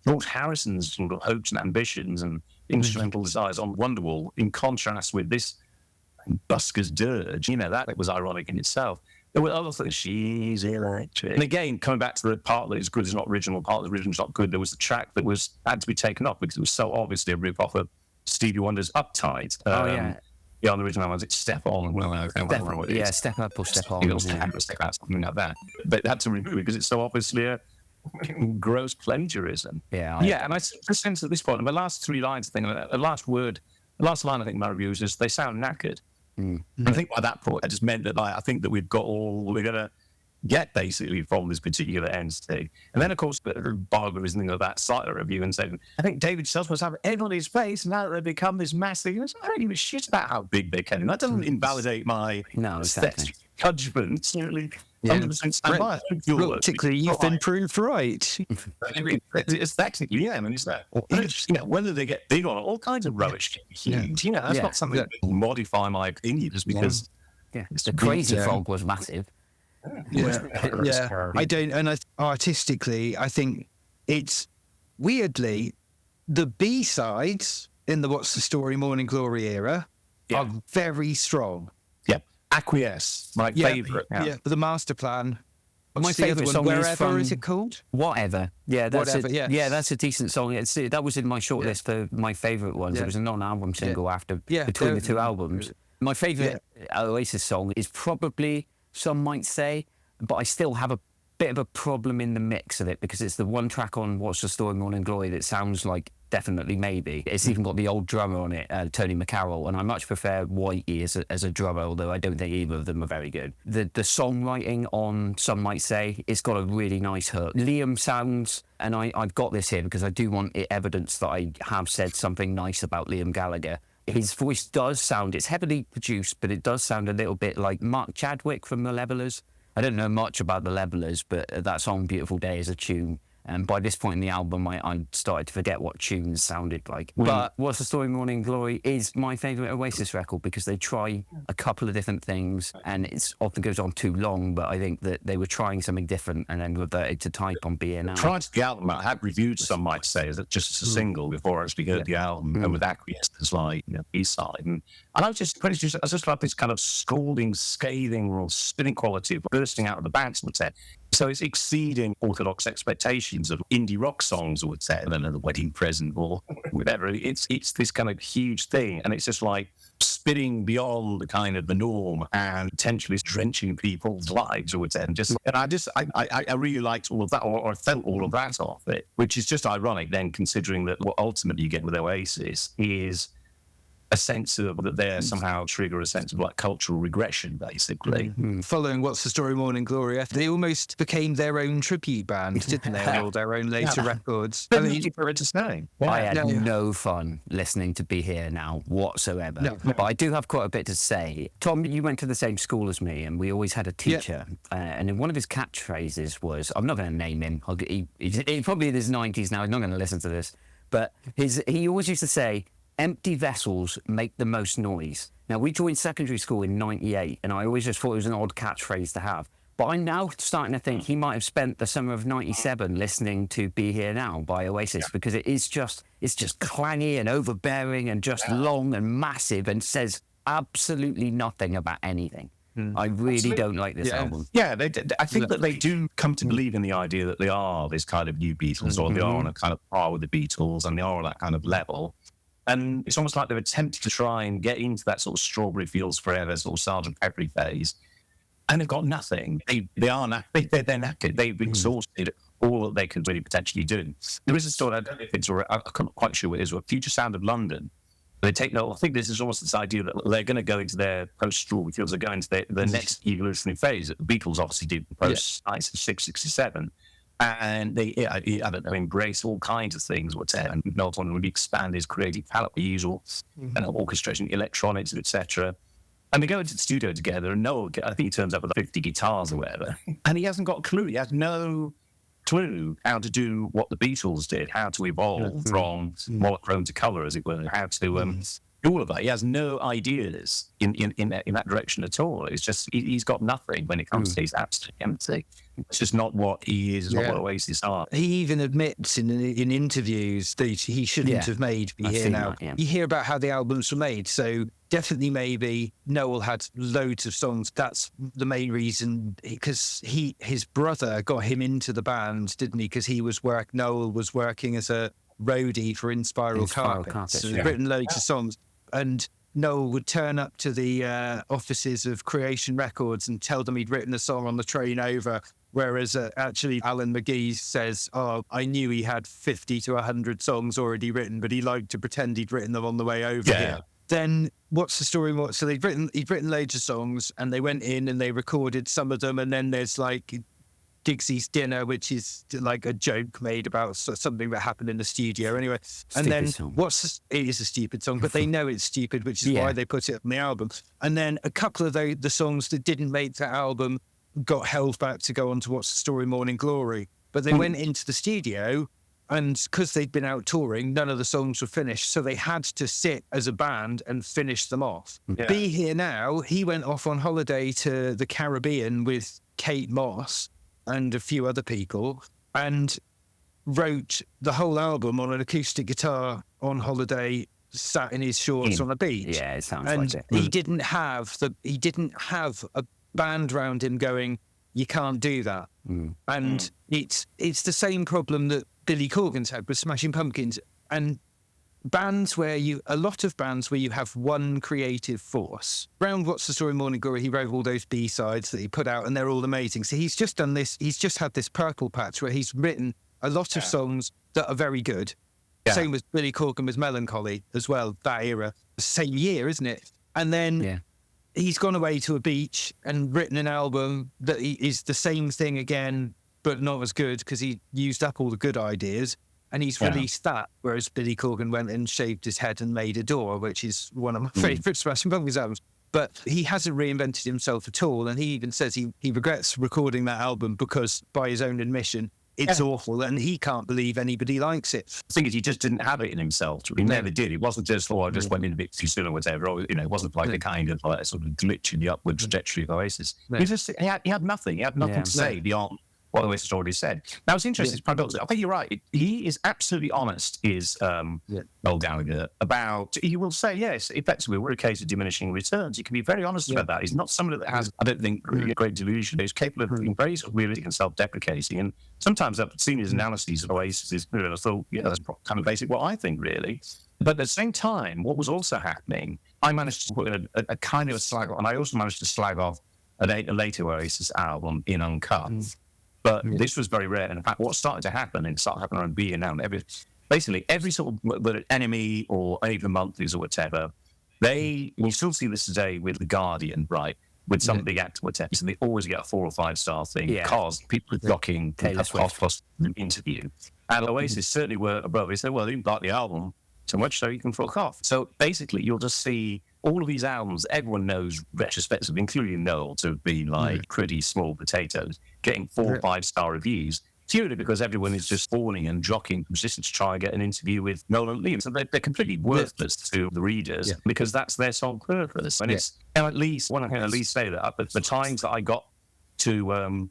Speaker 4: George Harrison's sort of hopes and ambitions and instrumental desires on Wonderwall in contrast with this Busker's dirge. That was ironic in itself. There were other things. She's electric. And again, coming back to the part that is good is not original, part that original is not good, there was the track that had to be taken off because it was so obviously a rip off of Stevie Wonder's Uptight. Yeah, on the original one, it's Step On.
Speaker 3: Step Up or Step On.
Speaker 4: Step Out, something like that. But they had to remove it because it's so obviously a gross plagiarism. And I sense at this point, and the last 3 lines, the last line I think in my review is just, they sound knackered. And I think by that point, it just meant that I think that we've got all we're going to get basically from this particular entity. And then, of course, Barger is thinking of that side of the review and saying, I think David Stubbs must have everybody's face now that they've become this massive. I don't give a shit about how big they can. That doesn't invalidate my judgment. Certainly, 100% stand by it.
Speaker 5: Practically, you've been proved right.
Speaker 4: It's actually, and it's that. Whether they get big or all kinds of rubbish. That's not something that will modify my opinion just because.
Speaker 3: The Crazy Frog was massive.
Speaker 5: I don't, and artistically, I think it's weirdly the B-sides in the What's the Story, Morning Glory era are very strong.
Speaker 4: Acquiesce, my favourite.
Speaker 5: The Master Plan.
Speaker 3: My favourite song
Speaker 5: Wherever,
Speaker 3: is from,
Speaker 5: is it called?
Speaker 3: Whatever. Yeah, that's
Speaker 5: Whatever,
Speaker 3: that's a decent song. That was in my shortlist for my favourite ones. It was a non-album single between the 2 albums. My favourite Oasis song is probably, some might say, but I still have a bit of a problem in the mix of it because it's the one track on What's the Story, Morning Glory that sounds like Definitely Maybe. It's even got the old drummer on it, Tony McCarroll, and I much prefer Whitey as a drummer, although I don't think either of them are very good. The songwriting on Some Might Say, it's got a really nice hook. Liam sounds, and I've got this here because I do want evidence that I have said something nice about Liam Gallagher. His voice does sound, it's heavily produced, but it does sound a little bit like Mark Chadwick from The Levellers. I don't know much about The Levellers, but that song Beautiful Day is a tune. And by this point in the album, I started to forget what tunes sounded like. But What's the Story, Morning Glory is my favourite Oasis record because they try a couple of different things and it often goes on too long, but I think that they were trying something different and then reverted to type on B&R.
Speaker 4: Prior to the album, I had reviewed Some Might Say as just a single before I actually heard the album, and with Acquiesce as like B-side. And I was just like this kind of scalding, scathing, or spinning quality of bursting out of the bands, would say. So it's exceeding orthodox expectations of indie rock songs, or whatever, and the wedding present or whatever. It's this kind of huge thing, and it's just like spitting beyond the kind of the norm and potentially drenching people's lives or whatever. I really liked all of that, or I felt all of that off it, which is just ironic then, considering that what ultimately you get with Oasis is a sense of that they somehow trigger a sense of like cultural regression, basically.
Speaker 5: Following What's the Story Morning Glory, they almost became their own tribute band, didn't they, on all their own later records?
Speaker 4: I mean, for interesting.
Speaker 3: I had no fun listening to Be Here Now whatsoever. No. But I do have quite a bit to say. Tom, you went to the same school as me, and we always had a teacher. And one of his catchphrases was, I'm not going to name him. He's probably in his 90s now. He's not going to listen to this. But he always used to say, empty vessels make the most noise. Now, we joined secondary school in 98, and I always just thought it was an odd catchphrase to have. But I'm now starting to think he might have spent the summer of 97 listening to Be Here Now by Oasis, because it's just clangy and overbearing and just long and massive and says absolutely nothing about anything. I really don't like this album.
Speaker 4: Yeah, I think that they do come to believe in the idea that they are this kind of new Beatles, or they are on a kind of par with the Beatles, and they are on that kind of level. And it's almost like they've attempted to try and get into that sort of Strawberry Fields Forever sort of Sergeant Peppery phase, and they've got nothing. They're knackered. They've exhausted all that they could really potentially do. There is a story, I don't know if it's, I'm not quite sure what it is, a Future Sound of London. They take I think this is almost this idea that they're going to go into their post-Strawberry Fields, they're going to the next evolutionary phase that the Beatles obviously did post-66, 67. And they, I don't know, embrace all kinds of things, whatever. And Noel would expand his creative palette, the usual orchestration, electronics, etc. And they go into the studio together, and Noel, I think he turns up with 50 guitars or whatever, and he hasn't got a clue. He has no clue how to do what the Beatles did, how to evolve from monochrome to colour, as it were, how to do all of that. He has no ideas in that direction at all. It's just he's got nothing when it comes to his absolutely empty. It's just not what he is, not what Oasis are.
Speaker 5: He even admits in interviews that he shouldn't have made Be Here Now. You hear about how the albums were made, so definitely maybe Noel had loads of songs. That's the main reason, because his brother got him into the band, didn't he? Because Noel was working as a roadie for Inspiral Carpets. So he'd written loads of songs, and Noel would turn up to the offices of Creation Records and tell them he'd written a song on the train over, whereas actually Alan McGee says, I knew he had 50 to 100 songs already written, but he liked to pretend he'd written them on the way over here. Then What's the Story? So he'd written loads of songs, and they went in and they recorded some of them, and then there's like Digsy's Dinner, which is like a joke made about something that happened in the studio anyway. And then it is a stupid song, but they know it's stupid, which is why they put it on the album. And then a couple of the songs that didn't make that album got held back to go on to What's the Story Morning Glory. But they went into the studio, and because they'd been out touring, none of the songs were finished. So they had to sit as a band and finish them off. Be Here Now, he went off on holiday to the Caribbean with Kate Moss and a few other people, and wrote the whole album on an acoustic guitar on holiday, sat in his shorts on a beach.
Speaker 3: Yeah, it sounds like it.
Speaker 5: He didn't have a band around him going, you can't do that. And it's the same problem that Billy Corgan's had with Smashing Pumpkins, and a lot of bands where you have one creative force. Around What's the Story Morning Glory, he wrote all those B-sides that he put out, and they're all amazing. So he's just done this, he's just had this purple patch where he's written a lot of songs that are very good. Same with Billy Corgan with Melancholy as well, that era. Same year, isn't it? And then he's gone away to a beach and written an album that is the same thing again, but not as good, because he used up all the good ideas. And he's released that, whereas Billy Corgan went and shaved his head and made a door, which is one of my favourite Smashing Pumpkins albums. But he hasn't reinvented himself at all. And he even says he regrets recording that album because, by his own admission, it's awful, and he can't believe anybody likes it.
Speaker 4: The thing is, he just didn't have it in himself. He never did. It wasn't just, I just went in a bit too soon or whatever. Or, it wasn't like a kind of like sort of glitch in the upward trajectory of Oasis. He had nothing. He had nothing to say beyond what Oasis already said. Now, it's interesting. It's paradoxical. I think you're right. He is absolutely honest, is Noel Gallagher, about, he will say, yes, effectively, we're a case of diminishing returns. He can be very honest about that. He's not somebody that has, I don't think, really a great delusion. He's capable of being very sort of realistic and self-deprecating. And sometimes I've seen his analyses of Oasis is, I thought, yeah, that's kind of basic what I think, really. But at the same time, what was also happening, I managed to put in a kind of a slag off, and I also managed to slag off a later Oasis album in Uncut. But this was very rare. And in fact, what started to happen, and it started happening on B and now, basically every sort of, whether Enemy or even Monthlies or whatever, you still see this today with The Guardian, right? With some big actor, whatever. So they always get a 4 or 5 star thing because people are blocking
Speaker 3: Taylor Swift
Speaker 4: plus an interview. And Oasis certainly were above. They said, well, they didn't like the album so much, so you can fuck off. So basically, you'll just see all of these albums everyone knows retrospectively, including Noel, to have been like pretty small potatoes, getting 4 or 5 star reviews, purely because everyone is just fawning and jockeying for position to try and get an it's with Noel and Liam. So they're completely worthless to the readers because that's their sole purpose. And it's, and at least, one I can at least say that at the times that I got to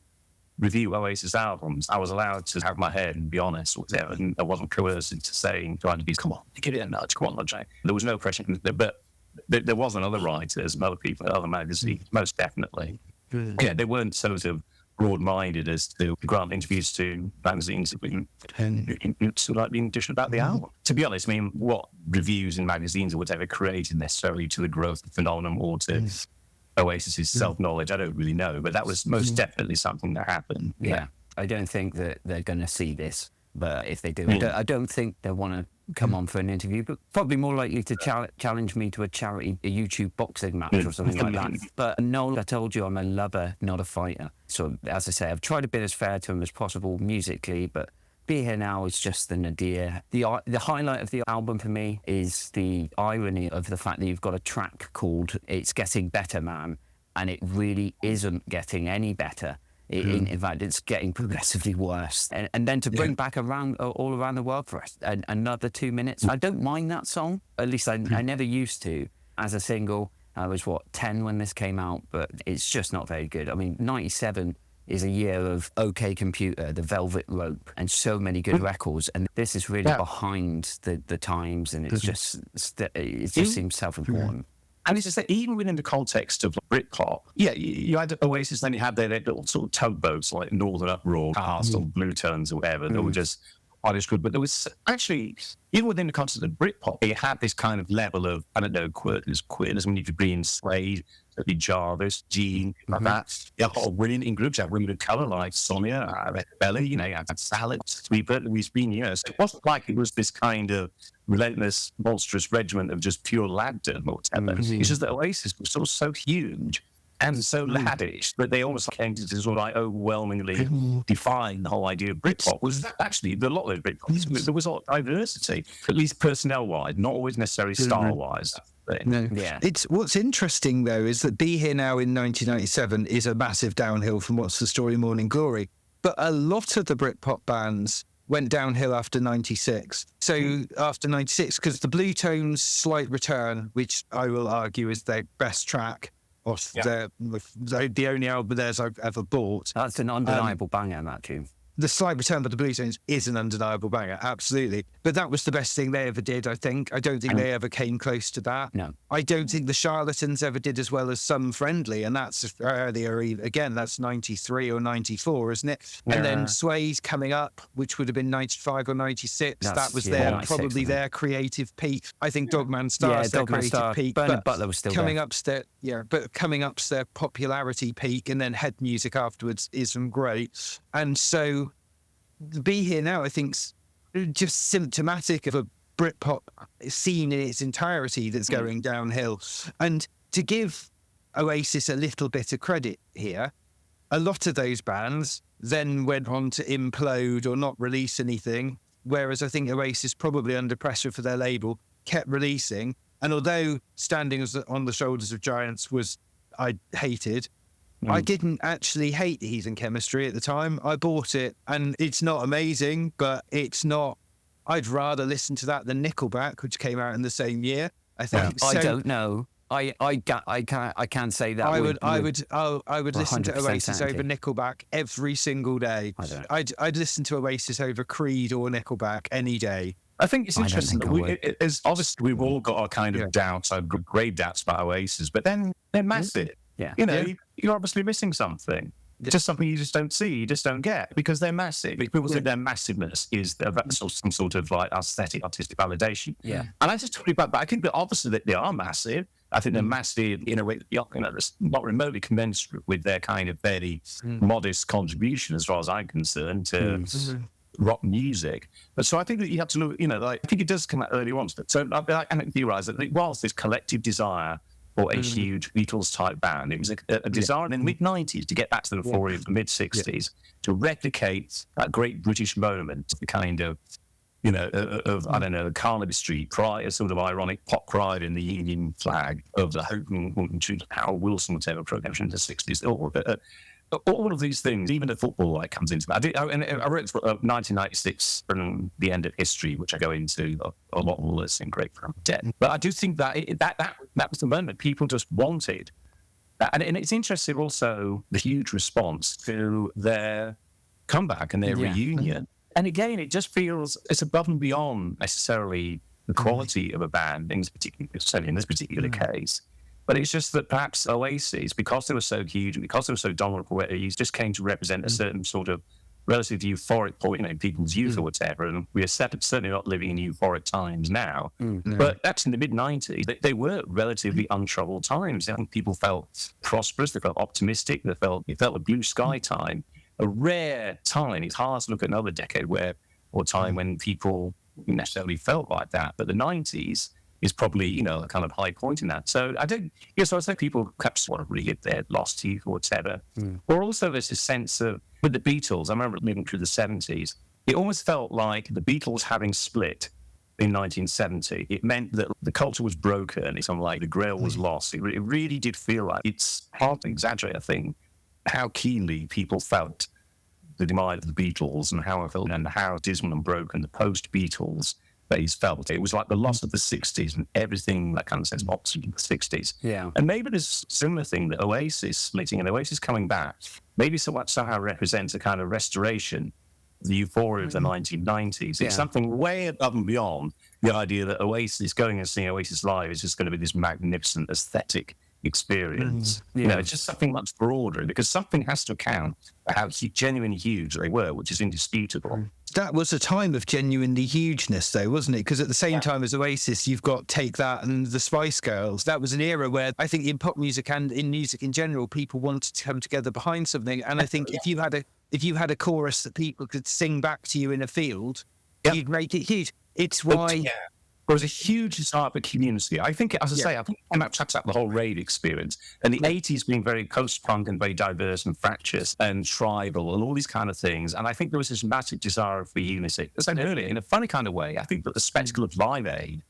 Speaker 4: review Oasis albums, I was allowed to have my head and be honest with it, and I wasn't coerced into saying, trying to be, come on, give it a nudge, come on, nudge. There was no pressure, but there wasn't other writers and other people, other magazines, most definitely. Yeah, they weren't sort of broad-minded as to grant interviews to magazines to like being dished about the album. To be honest, I mean, what reviews in magazines or whatever created necessarily to the growth of the phenomenon or to Oasis's self-knowledge, I don't really know, but that was most definitely something that happened.
Speaker 3: Yeah. I don't think that they're going to see this, but if they do, I don't think they want to come on for an interview, but probably more likely to challenge me to a YouTube boxing match or something like that. But Noel, I told you, I'm a lover, not a fighter. So as I say, I've tried to be as fair to him as possible musically, but Be Here Now is just the nadir. The highlight of the album for me is the irony of the fact that you've got a track called It's Getting Better, Man, and it really isn't getting any better. In fact, it's getting progressively worse. And then to bring back all around the world for us, another 2 minutes. I don't mind that song, at least I never used to, as a single. I was, 10 when this came out, but it's just not very good. I mean, 97 is a year of OK Computer, The Velvet Rope, and so many good records. And this is really behind the times, and it just seems self-important.
Speaker 4: And it's just that even within the context of Britpop, you had Oasis, then you had their little sort of tugboats like Northern Uproar, Cast, or Blue Tones, or whatever. They were just quite as good. But there was actually, even within the context of Britpop, it had this kind of level of, I don't know, quirkiness. I mean, if you bring in Slade, Jarvis, Gene, like that. You have women in groups. You have women of colour like Sonia, Bella, you had Salad, Sweeper, Louise Bean, So it wasn't like it was this kind of relentless, monstrous regiment of just pure laddom or whatever. It's just that Oasis was sort of so huge and so laddish that they almost came to sort of like overwhelmingly define the whole idea of Britpop. Was that actually a lot of Britpop? There was a lot of diversity, at least personnel-wise, not always necessarily style-wise.
Speaker 5: It's what's interesting though is that Be Here Now in 1997 is a massive downhill from What's the Story, Morning Glory, but a lot of the Britpop bands went downhill after 96. So after 96, because the Blue Tones' Slight Return, which I will argue is their best track, or the only album of theirs I've ever bought.
Speaker 3: That's an undeniable banger, that tune.
Speaker 5: The Slight Return by the Blue Tones is an undeniable banger, absolutely. But that was the best thing they ever did, I think. I don't think they ever came close to that.
Speaker 3: No.
Speaker 5: I don't think the Charlatans ever did as well as Some Friendly, and that's earlier, again, that's 93 or 94, isn't it? And then Sway's coming up, which would have been 95 or 96. That was probably their creative peak. I think Dogman Star's their creative peak.
Speaker 3: Bernard Butler was still
Speaker 5: coming up coming up's their popularity peak, and then Head Music afterwards isn't great. And so Be Here Now, I think, just symptomatic of a Britpop scene in its entirety that's going downhill. And to give Oasis a little bit of credit here, a lot of those bands then went on to implode or not release anything, whereas I think Oasis, probably under pressure for their label, kept releasing. And although Standing on the Shoulders of Giants I hated, I didn't actually hate Heathen Chemistry at the time. I bought it, and it's not amazing, but it's not... I'd rather listen to that than Nickelback, which came out in the same year, I think.
Speaker 3: I don't know. I can say that.
Speaker 5: I would listen to
Speaker 3: 100%
Speaker 5: Oasis over
Speaker 3: certainty.
Speaker 5: Nickelback every single day. I'd listen to Oasis over Creed or Nickelback any day.
Speaker 4: I think it's
Speaker 3: I don't
Speaker 4: interesting
Speaker 3: think
Speaker 4: that
Speaker 3: I would.
Speaker 4: it's obviously we've all got our kind of doubts, our grave doubts about Oasis, but then they're massive.
Speaker 3: Yeah.
Speaker 4: You know, you're obviously missing something. It's just something you just don't see, you just don't get, because they're massive. People think their massiveness is some sort of like aesthetic, artistic validation.
Speaker 3: Yeah.
Speaker 4: And I just talk about that. I think that obviously that they are massive. I think they're massive in a way, that's not remotely commensurate with their kind of very modest contribution, as far as I'm concerned, to rock music. But so I think that you have to look, I think it does come out early on. So I can theorize that it was this collective desire for a huge Beatles-type band. It was a desire in the mid-90s to get back to the euphoria of the mid-60s, to replicate that great British moment, the kind of, I don't know, Carnaby Street, prior sort of ironic pop pride in the Union flag of the Hope and Howard Wilson, whatever program in the 60s. All of these things, even the football comes into that. I read 1996 from the end of history, which I go into a lot more in Great from Debt. But I do think that that was the moment people just wanted. And it's interesting also the huge response to their comeback and their reunion. And again, it just feels it's above and beyond necessarily the quality of a band, certainly in this particular case. But it's just that perhaps Oasis, because they were so huge, because they were so dominant, just came to represent a certain sort of relatively euphoric point, in people's youth or whatever. And we are certainly not living in euphoric times now. But that's in the mid-90s. They were relatively untroubled times. I think people felt prosperous, they felt optimistic, it felt a blue sky time. A rare time. It's hard to look at another decade or time when people necessarily felt like that. But the 90s is probably, a kind of high point in that. So I think people perhaps want to relive their lost youth or whatever. Or also there's this sense of, with the Beatles, I remember living through the 70s, it almost felt like the Beatles having split in 1970. It meant that the culture was broken. It's like the grail was lost. It really did feel like, it's hard to exaggerate, I think, how keenly people felt the demise of the Beatles and how dismal and broken the post-Beatles phase felt. It was like the loss of the 60s and everything that kind of sense opposite of the 60s.
Speaker 3: Yeah.
Speaker 4: And maybe there's a similar thing that Oasis splitting and Oasis coming back maybe somehow represents a kind of restoration of the euphoria of the 1990s. It's something way above and beyond the idea that Oasis, going and seeing Oasis live, is just going to be this magnificent aesthetic experience. It's just something much broader, because something has to account for how genuinely huge they were, which is indisputable.
Speaker 5: That was a time of genuinely hugeness, though, wasn't it? Because at the same time as Oasis, you've got Take That and the Spice Girls. That was an era where I think in pop music and in music in general, people wanted to come together behind something. And I think if you had a chorus that people could sing back to you in a field, you'd make it huge. It's why.
Speaker 4: There was a huge desire for community. I think, as I say, I think that tracks out the whole rave experience. And the 80s being very post-punk and very diverse and fractious and tribal and all these kind of things. And I think there was this massive desire for unity. As I said earlier, in a funny kind of way, I think that the spectacle of Live Aid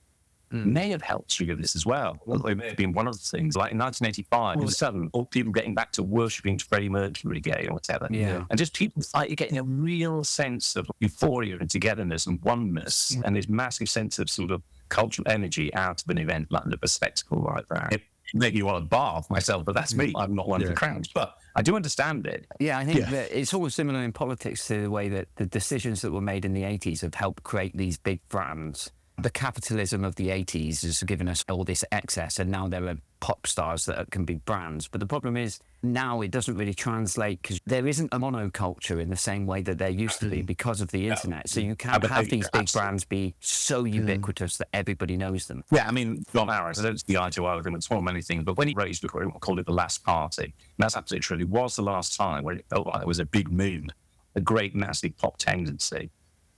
Speaker 4: may have helped trigger this as well. It may have been one of the things. Like in 1985, all of a sudden, all people getting back to worshipping Freddie Mercury again or whatever.
Speaker 3: Yeah.
Speaker 4: And just people getting a real sense of euphoria and togetherness and oneness and this massive sense of sort of cultural energy out of an event like a spectacle like that. It maybe you want to bath myself, but that's me. I'm not one of the crowds, but I do understand it.
Speaker 3: Yeah, I think that it's always similar in politics to the way that the decisions that were made in the 80s have helped create these big brands. The capitalism of the 80s has given us all this excess, and now there are pop stars that can be brands. But the problem is now it doesn't really translate, because there isn't a monoculture in the same way that there used to be because of the internet. So you can't have these big brands be so ubiquitous that everybody knows them.
Speaker 4: Yeah, I mean, John Harris, I don't see eye to eye with him. It's one of many things, but when he raised before, he called it the last party. And that's absolutely true. It was the last time where it felt like there was a big moon, a great, massive pop tendency.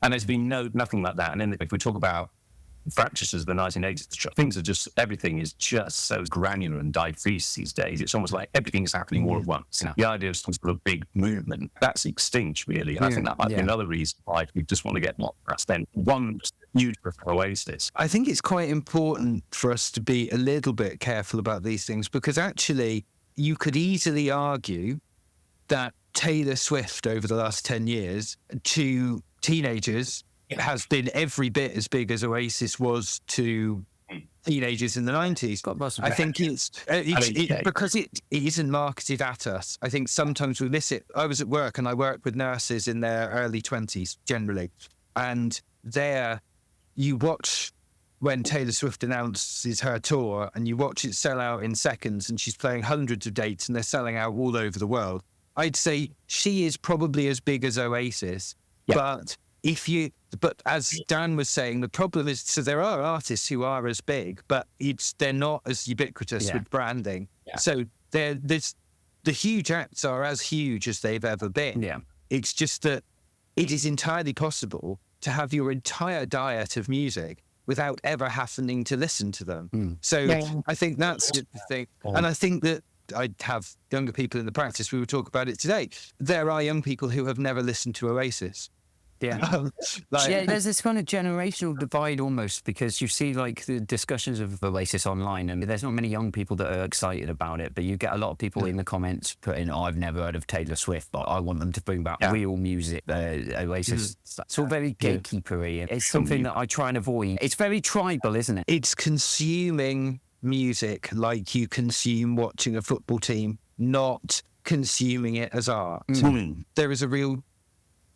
Speaker 4: And there's been nothing like that. And then if we talk about fractures of the 1980s, everything is just so granular and diffuse these days. It's almost like everything's happening all at once. The idea of some sort of big movement, that's extinct, really. And I think that might be another reason why we just want to get more press. Then one huge Oasis.
Speaker 5: I think it's quite important for us to be a little bit careful about these things, because actually you could easily argue that Taylor Swift over the last 10 years to teenagers has been every bit as big as Oasis was to teenagers in the 90s. I think it's because it isn't marketed at us. I think sometimes we miss it. I was at work and I worked with nurses in their early 20s generally. And there you watch when Taylor Swift announces her tour and you watch it sell out in seconds and she's playing hundreds of dates and they're selling out all over the world. I'd say she is probably as big as Oasis, but as Dan was saying, the problem is, so there are artists who are as big, but they're not as ubiquitous with branding. Yeah. So the huge acts are as huge as they've ever been. Yeah. It's just that it is entirely possible to have your entire diet of music without ever having to listen to them. So I think that's the thing. And I think that I have younger people in the practice. We were talking about it today. There are young people who have never listened to Oasis.
Speaker 3: Yeah. There's this kind of generational divide almost, because you see like the discussions of Oasis online and there's not many young people that are excited about it, but you get a lot of people in the comments putting, I've never heard of Taylor Swift, but I want them to bring back real music. Oasis, it's all very gatekeepery. It's something that I try and avoid. It's very tribal, isn't it?
Speaker 5: It's consuming music like you consume watching a football team, not consuming it as art. There is a real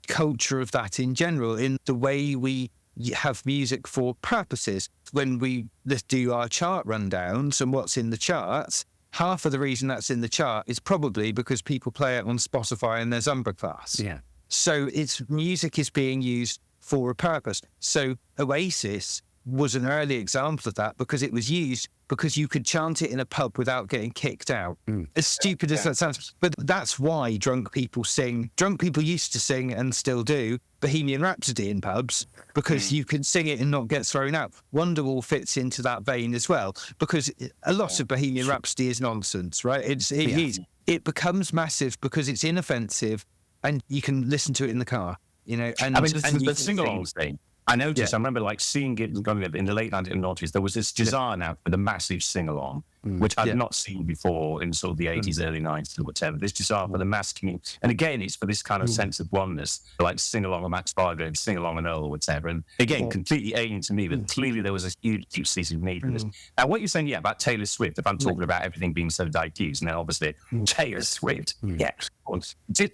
Speaker 5: culture of that in general in the way we have music for purposes. When we do our chart rundowns and what's in the charts, half of the reason that's in the chart is probably because people play it on Spotify in their Zumba class. Yeah. So music is being used for a purpose. So Oasis was an early example of that because it was used because you could chant it in a pub without getting kicked out. As stupid as that sounds, but that's why drunk people sing. Drunk people used to sing and still do Bohemian Rhapsody in pubs because you can sing it and not get thrown out. Wonderwall fits into that vein as well because a lot of Bohemian Rhapsody is nonsense, right? It becomes massive because it's inoffensive and you can listen to it in the car, you know. And
Speaker 4: the sing-along thing. I noticed, I remember like seeing it in the late 1990s, there was this desire now for the massive sing-along, which I'd not seen before in sort of the 80s, early 90s or whatever. This desire for the mass community. And again, it's for this kind of sense of oneness, like sing-along a Max Bargrave, sing-along an Earl or whatever. And again, completely alien to me, but clearly there was a huge season need for this. Now, what you're saying, about Taylor Swift, if I'm talking about everything being so diffuse, now obviously Taylor Swift,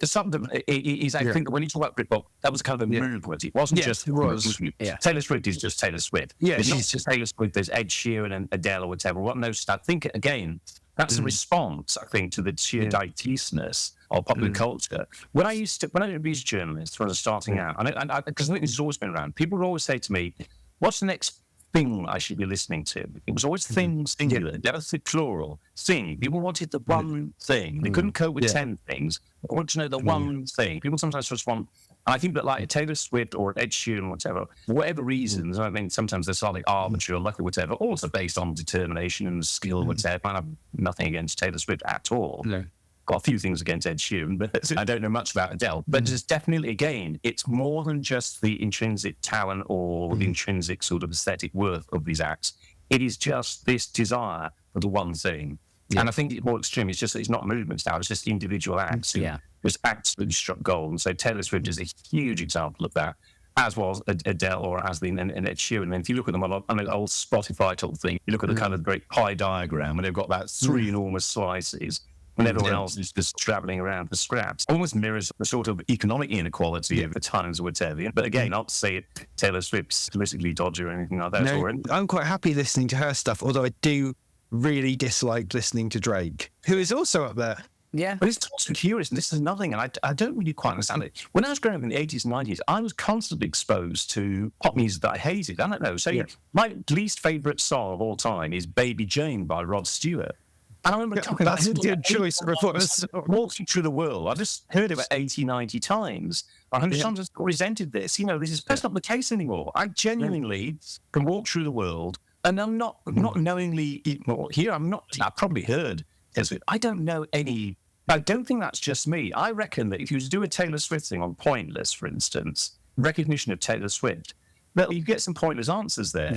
Speaker 4: something is, I think when you talk about Britpop, that was kind of a movement. It wasn't just Taylor Swift is just Taylor Swift. It's not just Taylor Swift. There's Ed Sheeran and Adele or whatever. What no, I think again that's a response. I think to the sheer diffuseness of popular culture. When I was a music journalist when I was starting out, and because I think this has always been around, people would always say to me, "What's the next thing I should be listening to?" It was always things singular, never the plural. Thing. People wanted the one thing. They couldn't cope with 10 things. They wanted to know the one thing. People sometimes just want. And I think that like Taylor Swift or Ed Sheeran or whatever, for whatever reasons, I mean, sometimes they're slightly arbitrary or lucky, whatever, also based on determination and skill, whatever. I have nothing against Taylor Swift at all. No. Got a few things against Ed Sheeran, but I don't know much about Adele. But there's definitely, again, it's more than just the intrinsic talent or the intrinsic sort of aesthetic worth of these acts. It is just this desire for the one thing. And I think it's more extreme. It's just it's not movement style. It's just individual acts. Just absolutely struck gold. And so Taylor Swift is a huge example of that, as was Adele or as and Ed Sheeran. And if you look at them on an old Spotify type thing, you look at the kind of great pie diagram where they've got about 3 enormous slices when everyone else is just travelling around for scraps. Almost mirrors the sort of economic inequality of the times or whatever. But again, not to say it, Taylor Swift's politically dodgy or anything like that.
Speaker 5: No, I'm quite happy listening to her stuff, although I do really dislike listening to Drake, who is also up there.
Speaker 3: Yeah.
Speaker 4: But it's also curious, and this is another thing, and I don't really quite understand it. When I was growing up in the 80s and 90s, I was constantly exposed to pop music that I hated. I don't know. So my least favourite song of all time is Baby Jane by Rod Stewart. And I remember talking about
Speaker 5: your choice.
Speaker 4: Walking through the world. I just heard it about 80, 90 times. I sometimes resented this. You know, that's not the case anymore. I genuinely can walk through the world, and I'm not knowingly, I probably heard. I don't know any. I don't think that's just me. I reckon that if you was to do a Taylor Swift thing on Pointless, for instance, recognition of Taylor Swift, that you get some pointless answers there.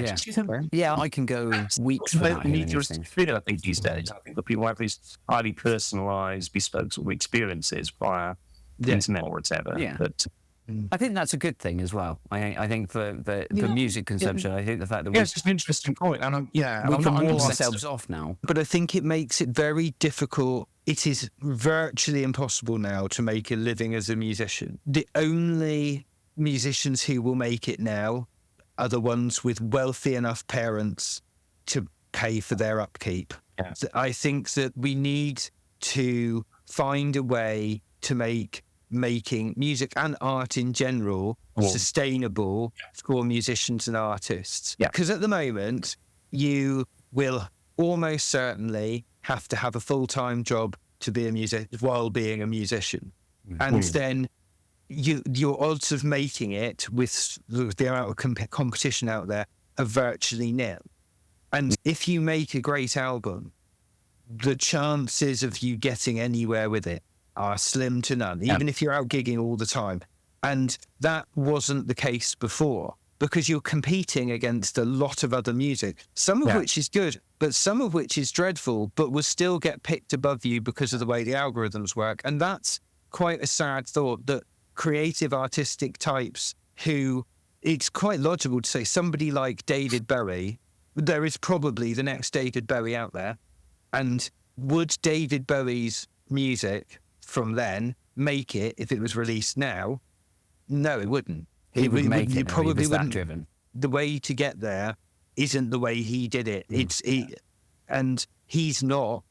Speaker 3: Yeah, I can go weeks without hearing these things.
Speaker 4: I think these days, I think that people have these highly personalised, bespoke sort of experiences via the internet or whatever.
Speaker 3: Yeah.
Speaker 4: But
Speaker 3: I think that's a good thing as well. I think for music consumption, I think the fact that
Speaker 4: it's just an interesting point. And
Speaker 3: we can wall ourselves off now.
Speaker 5: But I think it makes it very difficult. It is virtually impossible now to make a living as a musician. The only musicians who will make it now are the ones with wealthy enough parents to pay for their upkeep.
Speaker 4: Yeah.
Speaker 5: So I think that we need to find a way to making music and art in general sustainable for musicians and artists. Because at the moment, you will almost certainly have to have a full-time job to be a musician while being a musician. And then your odds of making it with the amount of competition out there are virtually nil. And if you make a great album, the chances of you getting anywhere with it are slim to none, even if you're out gigging all the time. And that wasn't the case before, because you're competing against a lot of other music, some of which is good, but some of which is dreadful, but will still get picked above you because of the way the algorithms work. And that's quite a sad thought, that creative artistic types who, it's quite logical to say somebody like David Bowie, there is probably the next David Bowie out there. And would David Bowie's music from then make it if it was released now? No, it wouldn't.
Speaker 3: He would make it.
Speaker 5: You probably wouldn't.
Speaker 3: Driven.
Speaker 5: The way to get there isn't the way he did it. And he's not.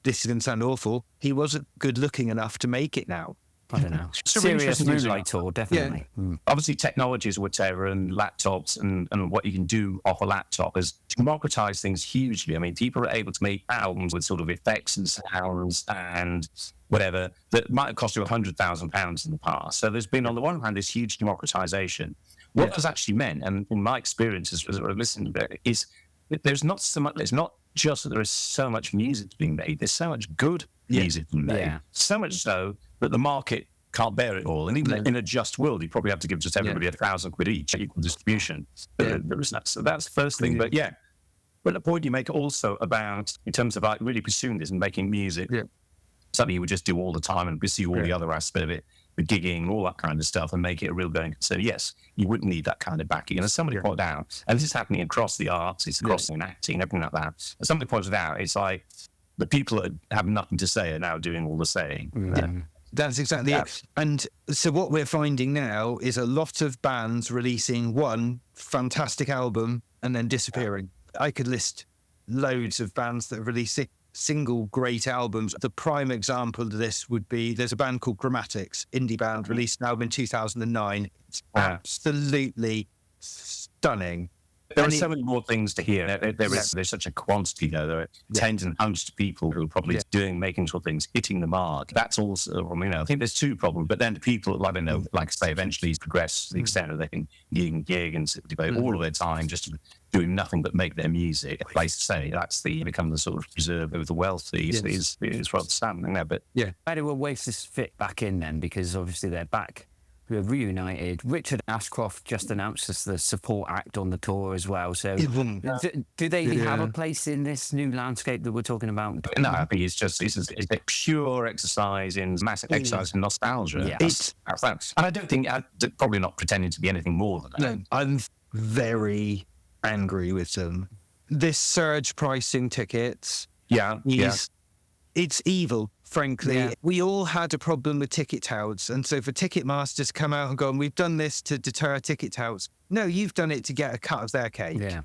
Speaker 5: This is going to sound awful. He wasn't good looking enough to make it now.
Speaker 3: I don't know.
Speaker 4: It's a
Speaker 3: Serious
Speaker 4: really interesting
Speaker 3: Moonlight tour, definitely.
Speaker 4: Obviously, technologies or whatever, and laptops and what you can do off a laptop has democratized things hugely. I mean, people are able to make albums with sort of effects and sounds and whatever that might have cost you £100,000 in the past. So there's been, on the one hand, this huge democratization. What that's actually meant, and in my experience as I listened to it, is that there's not so much. It's not just that there is so much music being made. There's so much good music being made. Yeah. So much so that the market can't bear it all. And even in a just world, you probably have to give just everybody £1,000 each, equal distribution. There is not. So that's the first thing. But but the point you make also about, in terms of like really pursuing this and making music, something you would just do all the time and pursue all the other aspect of it, the gigging, all that kind of stuff, and make it a real going concern. Yes, you wouldn't need that kind of backing. And as somebody pointed out, and this is happening across the arts, it's across in acting, everything like that. As somebody pointed out, it's like the people that have nothing to say are now doing all the saying.
Speaker 5: That's exactly it. And so what we're finding now is a lot of bands releasing one fantastic album and then disappearing. I could list loads of bands that have released single great albums. The prime example of this would be, there's a band called Grammatics, indie band, released an album in 2009. It's absolutely stunning.
Speaker 4: There are so many more things to hear. There's such a quantity, though. There are tens and hundreds of people who are probably making sure things, hitting the mark. That's also, I think there's two problems. But then the people, I don't know, like I say, eventually progress to the extent that they can gig and devote all of their time just to doing nothing but make their music. Like I say, that's become the sort of preserve of the wealthy. Is rather saddening there. But
Speaker 3: how do Oasis fit back in then? Because obviously they're back. Who are reunited. Richard Ashcroft just announced as the support act on the tour as well. So, do they have a place in this new landscape that we're talking about?
Speaker 4: No, I think it's a pure exercise in massive exercise in nostalgia.
Speaker 3: Yeah.
Speaker 4: And I don't think, probably not pretending to be anything more than that.
Speaker 5: No, I'm very angry with them. This surge pricing tickets. It's evil. Frankly, we all had a problem with ticket touts. And so for Ticketmasters to come out and go, we've done this to deter ticket touts. No, you've done it to get a cut of their cake. Yeah.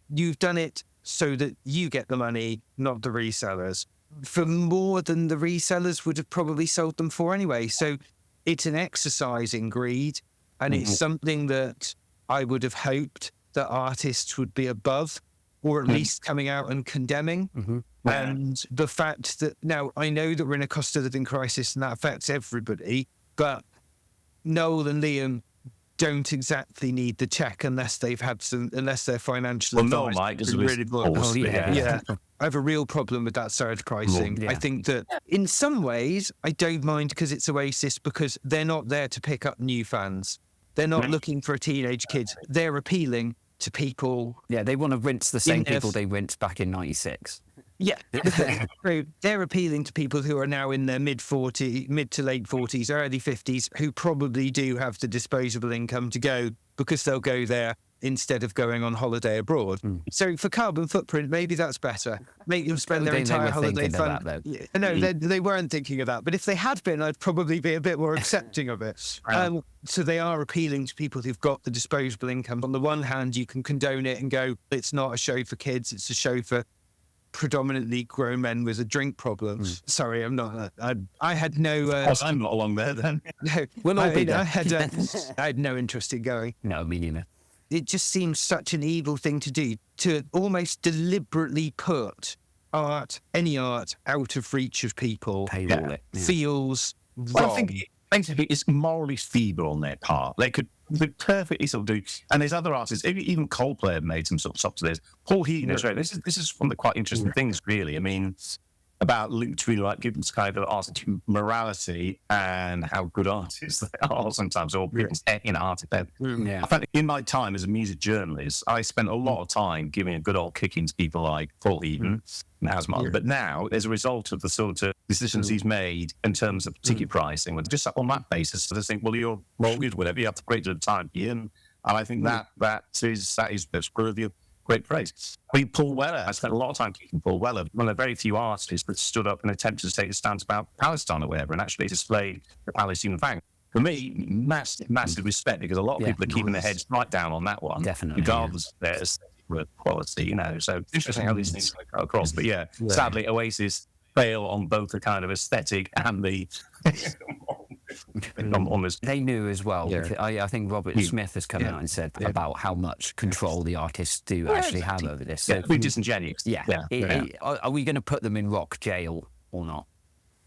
Speaker 5: You've done it so that you get the money, not the resellers, for more than the resellers would have probably sold them for anyway. So it's an exercise in greed. And it's something that I would have hoped that artists would be above, or at least coming out and condemning. And the fact that, now I know that we're in a cost of living crisis and that affects everybody, but Noel and Liam don't exactly need the check unless they've had unless they're financially
Speaker 4: Noel might, because really
Speaker 5: I have a real problem with that surge pricing. I think that in some ways I don't mind because it's Oasis, because they're not there to pick up new fans. They're not looking for a teenage kid. They're appealing to people.
Speaker 3: Yeah, they want to rinse the same people they rinsed back in '96.
Speaker 5: Yeah, they're appealing to people who are now in their mid to late 40s, early 50s, who probably do have the disposable income to go because they'll go there instead of going on holiday abroad. So for carbon footprint, maybe that's better. Make them spend their entire holiday fund. No, they weren't thinking of that. But if they had been, I'd probably be a bit more accepting of it. So they are appealing to people who've got the disposable income. On the one hand, you can condone it and go, it's not a show for kids, it's a show for predominantly grown men with a drink problem. Sorry, I'm not. I had no.
Speaker 4: I'm not along there then.
Speaker 5: No,
Speaker 3: We'll all be there.
Speaker 5: I had no interest in going.
Speaker 3: No, me neither.
Speaker 5: It just seems such an evil thing to do, to almost deliberately put any art, out of reach of people.
Speaker 3: Paywall it. Yeah.
Speaker 5: Feels wrong.
Speaker 4: Well, I think basically it's morally feeble on their part. They could perfectly sort of do, and there's other artists, even Coldplay have made some sort of stuff to this. Paul Heaton is right. This is one of the quite interesting things, really. I mean, about linked to like people's kind of artistic morality and how good artists they are sometimes, or people's artists.
Speaker 3: Yeah.
Speaker 4: I found in my time as a music journalist, I spent a lot of time giving a good old kicking to people like Paul Heaton, but now, as a result of the sort of decisions he's made in terms of ticket pricing, just on that basis, I just think, well, you're mortgage, whatever, you have to break at the time, Ian. And I think that is worthy of great praise. I mean, Paul Weller, I spent a lot of time kicking Paul Weller, one of the very few artists that stood up and attempted to take a stance about Palestine or whatever, and actually displayed the Palestinian flag. For me, massive respect, because a lot of people are keeping their heads right down on that one,
Speaker 3: definitely,
Speaker 4: regardless of their aesthetic quality, So interesting how these things go across. But sadly, Oasis fail on both the kind of aesthetic and the on this.
Speaker 3: They knew as well. I think Robert Smith has come out and said about how much control the artists do actually have over this. So
Speaker 4: be disingenuous.
Speaker 3: Are we going to put them in rock jail or not?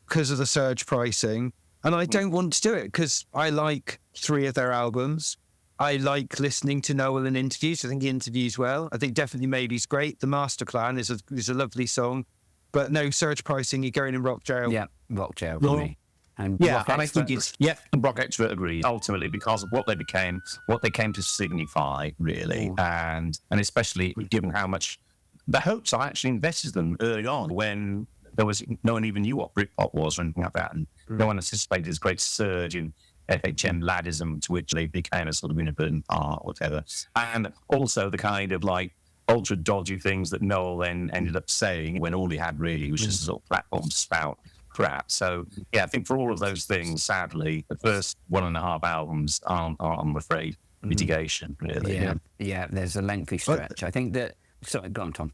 Speaker 5: Because of the surge pricing. And I don't want to do it because I like 3 of their albums. I like listening to Noel in interviews. I think he interviews well. I think definitely Maybe's great. The Master Plan is a lovely song. But no, surge pricing, you're going in rock jail.
Speaker 3: Yeah, rock jail for me. And
Speaker 4: I think it's rock expert agreed. Ultimately, because of what they became, what they came to signify, really, and especially given how much the hopes I actually invested them early on when there was no one even knew what Britpop was or anything like that, and no one anticipated this great surge in FHM laddism to which they became a sort of inadvertent part, whatever, and also the kind of like ultra dodgy things that Noel then ended up saying when all he had really was just a sort of platform spout crap. So I think for all of those things, sadly, the first 1.5 albums aren't I'm afraid, mitigation, really.
Speaker 3: Yeah, there's a lengthy stretch. I think that. Sorry, go on, Tom.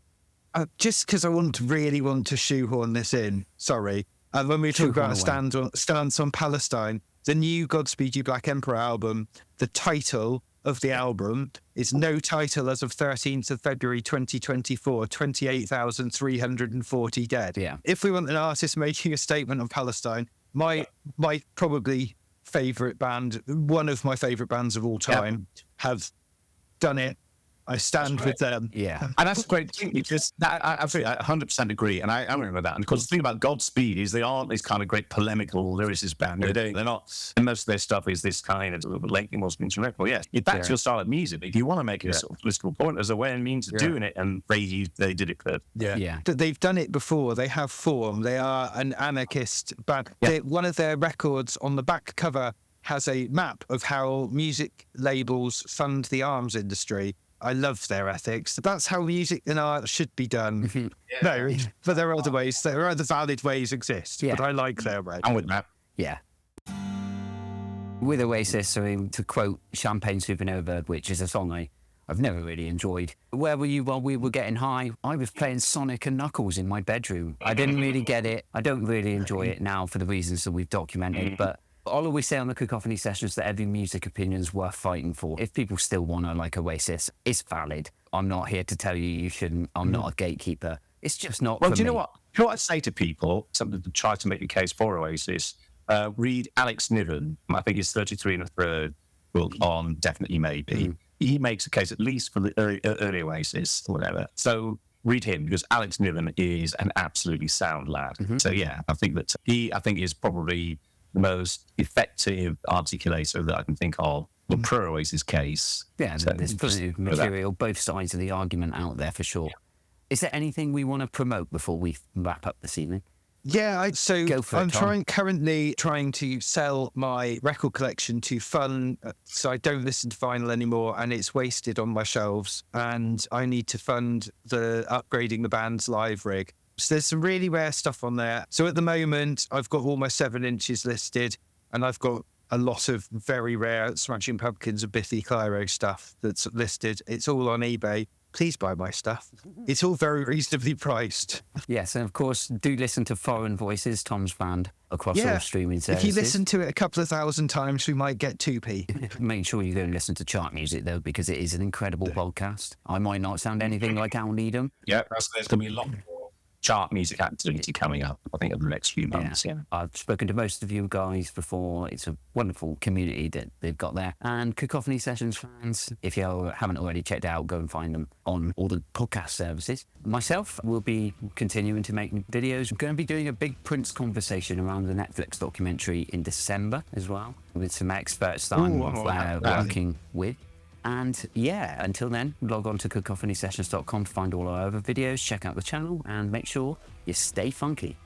Speaker 5: Just because I really want to shoehorn this in. Sorry. When we talk about a stance on Palestine, the new Godspeed You Black Emperor album, the title of the album is no title as of 13th of February 2024, 28,340 dead.
Speaker 3: Yeah.
Speaker 5: If we want an artist making a statement on Palestine, my probably favourite band, one of my favourite bands of all time, have done it. I stand with them.
Speaker 3: Yeah.
Speaker 4: And that's a great thing, because I 100% agree. And I remember that. And of course, the thing about Godspeed is they aren't this kind of great polemical lyricist band. They're not. And most of their stuff is this kind of lengthy, most instrumental. Yes, if that's your style of music, if you want to make a sort of political point, there's a way and means of doing it. And they did it good.
Speaker 3: Yeah.
Speaker 5: They've done it before. They have form. They are an anarchist band. One of their records on the back cover has a map of how music labels fund the arms industry. I love their ethics. That's how music and art should be done. No, but there are other ways. There are other valid ways exist. But I like their way.
Speaker 4: I'm with that.
Speaker 3: Yeah. With Oasis, I mean, to quote Champagne Supernova, which is a song I've never really enjoyed. Where were you while we were getting high? I was playing Sonic and Knuckles in my bedroom. I didn't really get it. I don't really enjoy it now for the reasons that we've documented, but I'll always say on the Cacophony sessions that every music opinion is worth fighting for. If people still want to like Oasis, it's valid. I'm not here to tell you you shouldn't. I'm not a gatekeeper. It's just not for me.
Speaker 4: Do you know what? You know what I say to people, something to try to make a case for Oasis? Read Alex Niven. I think he's 33 and a third book on Definitely Maybe. He makes a case at least for the early Oasis or whatever. So read him, because Alex Niven is an absolutely sound lad. So I think that he is probably the most effective articulator that I can think of the pro Oasis case.
Speaker 3: Yeah,
Speaker 4: so,
Speaker 3: there's plenty of material, both sides of the argument out there for sure. Is there anything we want to promote before we wrap up this evening?
Speaker 5: Yeah,
Speaker 3: Go for it,
Speaker 5: I'm
Speaker 3: Tom.
Speaker 5: currently trying to sell my record collection to fund, so I don't listen to vinyl anymore, and it's wasted on my shelves. And I need to fund the upgrading the band's live rig. So there's some really rare stuff on there. So at the moment, I've got all my 7 inches listed, and I've got a lot of very rare Smashing Pumpkins and Biffy Clyro stuff that's listed. It's all on eBay. Please buy my stuff. It's all very reasonably priced.
Speaker 3: Yes, and of course, do listen to Foreign Voices, Tom's band, across all streaming
Speaker 5: If
Speaker 3: services.
Speaker 5: you listen to it a couple of thousand times, we might get 2p.
Speaker 3: Make sure you go and listen to Chart Music, though, because it is an incredible podcast. I might not sound anything like Al Needham.
Speaker 4: Yeah, there's going to be a lot more chart music activity coming up, I think, over the next few months. Yeah.
Speaker 3: I've spoken to most of you guys before. It's a wonderful community that they've got there. And Cacophony Sessions fans, if you haven't already checked it out, go and find them on all the podcast services. Myself will be continuing to make videos. I'm going to be doing a big Prince conversation around the Netflix documentary in December as well, with some experts that I'm working with. And yeah, until then, log on to cacophonysessions.com to find all our other videos, check out the channel, and make sure you stay funky.